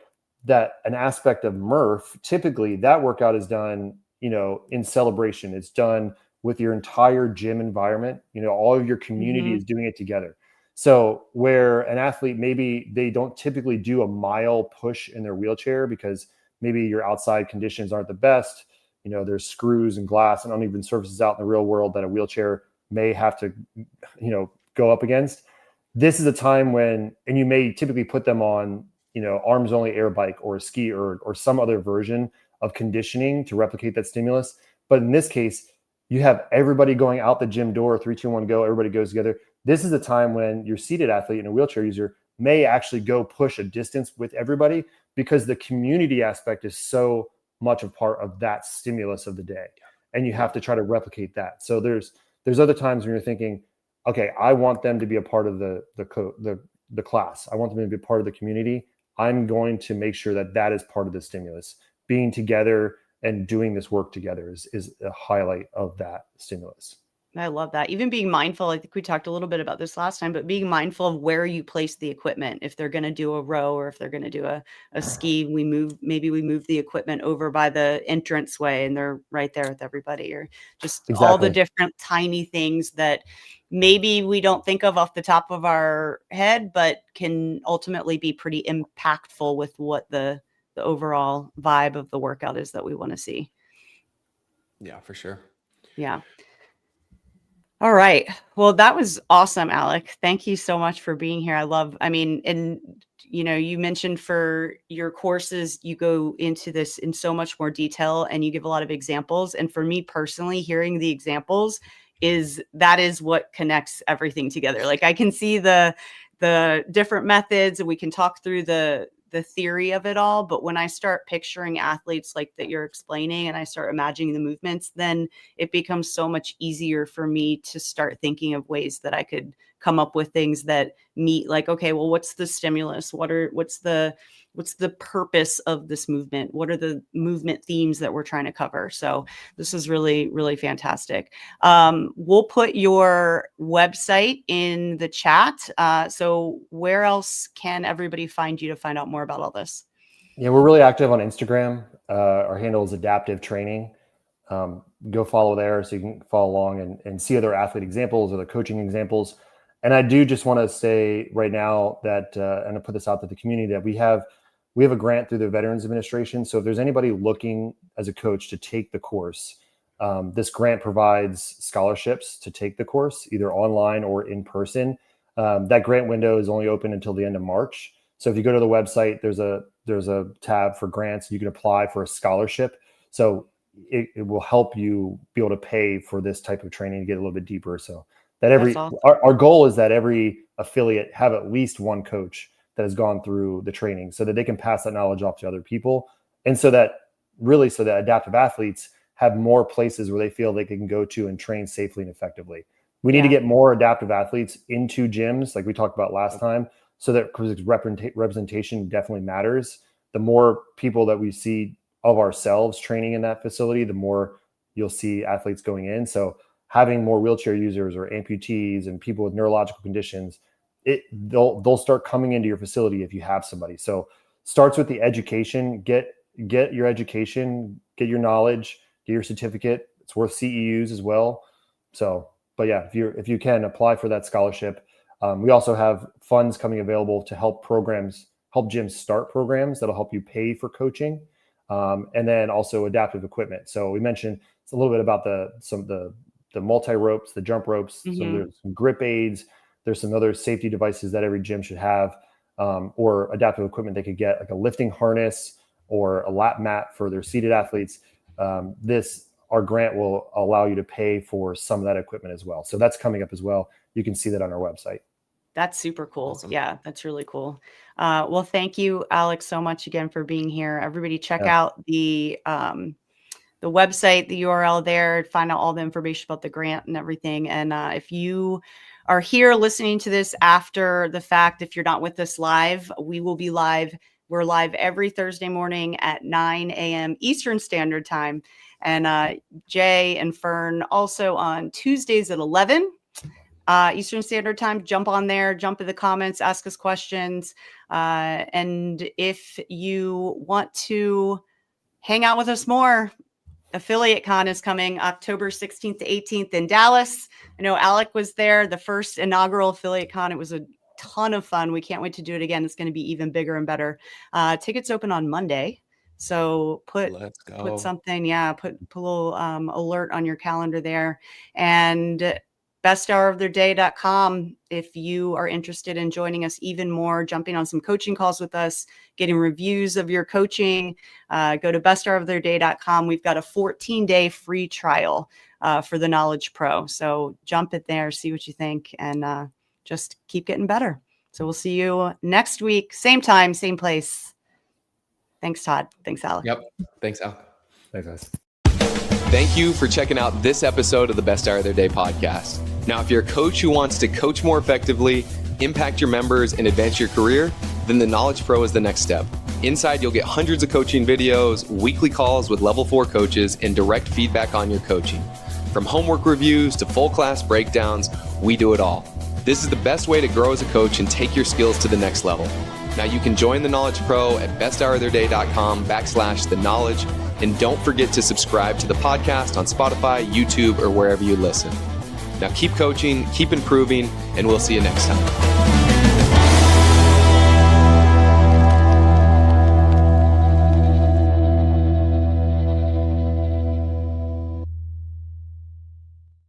that an aspect of Murph, typically that workout is done, in celebration. It's done with your entire gym environment. All of your community is doing it together. So where an athlete, maybe they don't typically do a mile push in their wheelchair because maybe your outside conditions aren't the best. There's screws and glass and uneven surfaces out in the real world that a wheelchair may have to, go up against. This is a time when, and you may typically put them on, arms only air bike or a ski or some other version of conditioning to replicate that stimulus. But in this case, you have everybody going out the gym door, 3, 2, 1, go, everybody goes together. This is a time when your seated athlete and a wheelchair user may actually go push a distance with everybody, because the community aspect is so much a part of that stimulus of the day. And you have to try to replicate that. So there's other times when you're thinking, okay, I want them to be a part of the class. I want them to be a part of the community. I'm going to make sure that is part of the stimulus. Being together and doing this work together is a highlight of that stimulus. I love that. Even being mindful, I think we talked a little bit about this last time, but being mindful of where you place the equipment. If they're going to do a row or if they're going to do a ski, we move the equipment over by the entranceway and they're right there with everybody, or just all the different tiny things that maybe we don't think of off the top of our head, but can ultimately be pretty impactful with what the overall vibe of the workout is that we want to see. Yeah, for sure. Yeah. All right. Well, that was awesome, Alec. Thank you so much for being here. You mentioned for your courses, you go into this in so much more detail and you give a lot of examples. And for me personally, hearing the examples that is what connects everything together. Like I can see the different methods and we can talk through the theory of it all. But when I start picturing athletes like that you're explaining and I start imagining the movements, then it becomes so much easier for me to start thinking of ways that I could come up with things that meet, like, okay, well, what's the stimulus? What's the purpose of this movement? What are the movement themes that we're trying to cover? So this is really, really fantastic. We'll put your website in the chat. So where else can everybody find you to find out more about all this? Yeah, we're really active on Instagram. Our handle is Adaptive Training. Go follow there so you can follow along and see other athlete examples, other coaching examples. And I do just want to say right now that, and I put this out to the community, that we have a grant through the Veterans Administration. So if there's anybody looking as a coach to take the course, this grant provides scholarships to take the course, either online or in person. That grant window is only open until the end of March. So if you go to the website, there's a tab for grants. You can apply for a scholarship. So it will help you be able to pay for this type of training to get a little bit deeper. So that Awesome. our goal is that every affiliate have at least one coach that has gone through the training so that they can pass that knowledge off to other people. And so that adaptive athletes have more places where they feel they can go to and train safely and effectively. We need to get more adaptive athletes into gyms, like we talked about last time, so that representation definitely matters. The more people that we see of ourselves training in that facility, the more you'll see athletes going in. So having more wheelchair users or amputees and people with neurological conditions, they'll start coming into your facility if you have somebody. So starts with the education. Get your education, get your knowledge, get your certificate. It's worth CEUs as well. So, but yeah, if you can apply for that scholarship. We also have funds coming available to help gyms start programs that'll help you pay for coaching, and then also adaptive equipment. So we mentioned a little bit about the multi ropes, the jump ropes. Mm-hmm. So there's some grip aids. There's some other safety devices that every gym should have, or adaptive equipment they could get, like a lifting harness or a lap mat for their seated athletes. Our grant will allow you to pay for some of that equipment as well. So that's coming up as well. You can see that on our website. That's super cool. Awesome. Yeah, that's really cool. Well, thank you, Alex, so much again for being here. Everybody check out the website, the URL there, find out all the information about the grant and everything. And if you are here listening to this after the fact, if you're not with us live, we will be live. We're live every Thursday morning at 9 a.m. Eastern Standard Time. And Jay and Fern also on Tuesdays at 11 Eastern Standard Time. Jump on there, jump in the comments, ask us questions. And if you want to hang out with us more, Affiliate Con is coming October 16th to 18th in Dallas. I know Alec was there, the first inaugural Affiliate Con. It was a ton of fun. We can't wait to do it again. It's going to be even bigger and better. Tickets open on Monday. So put something, put a little alert on your calendar there. And besthouroftheirday.com if you are interested in joining us even more, jumping on some coaching calls with us, getting reviews of your coaching. Go to besthouroftheirday.com. We've got a 14-day free trial for the Knowledge Pro. So jump it there, see what you think, and just keep getting better. So we'll see you next week, same time, same place. Thanks, Todd. Thanks, Alec. Yep. Thanks, Alec. Thanks, guys. Thank you for checking out this episode of the Best Hour of Their Day podcast. Now, if you're a coach who wants to coach more effectively, impact your members, and advance your career, then the Knowledge Pro is the next step. Inside, you'll get hundreds of coaching videos, weekly calls with level 4 coaches, and direct feedback on your coaching. From homework reviews to full class breakdowns, we do it all. This is the best way to grow as a coach and take your skills to the next level. Now you can join the Knowledge Pro at besthouroftheirday.com/the-knowledge. And don't forget to subscribe to the podcast on Spotify, YouTube, or wherever you listen. Now keep coaching, keep improving, and we'll see you next time.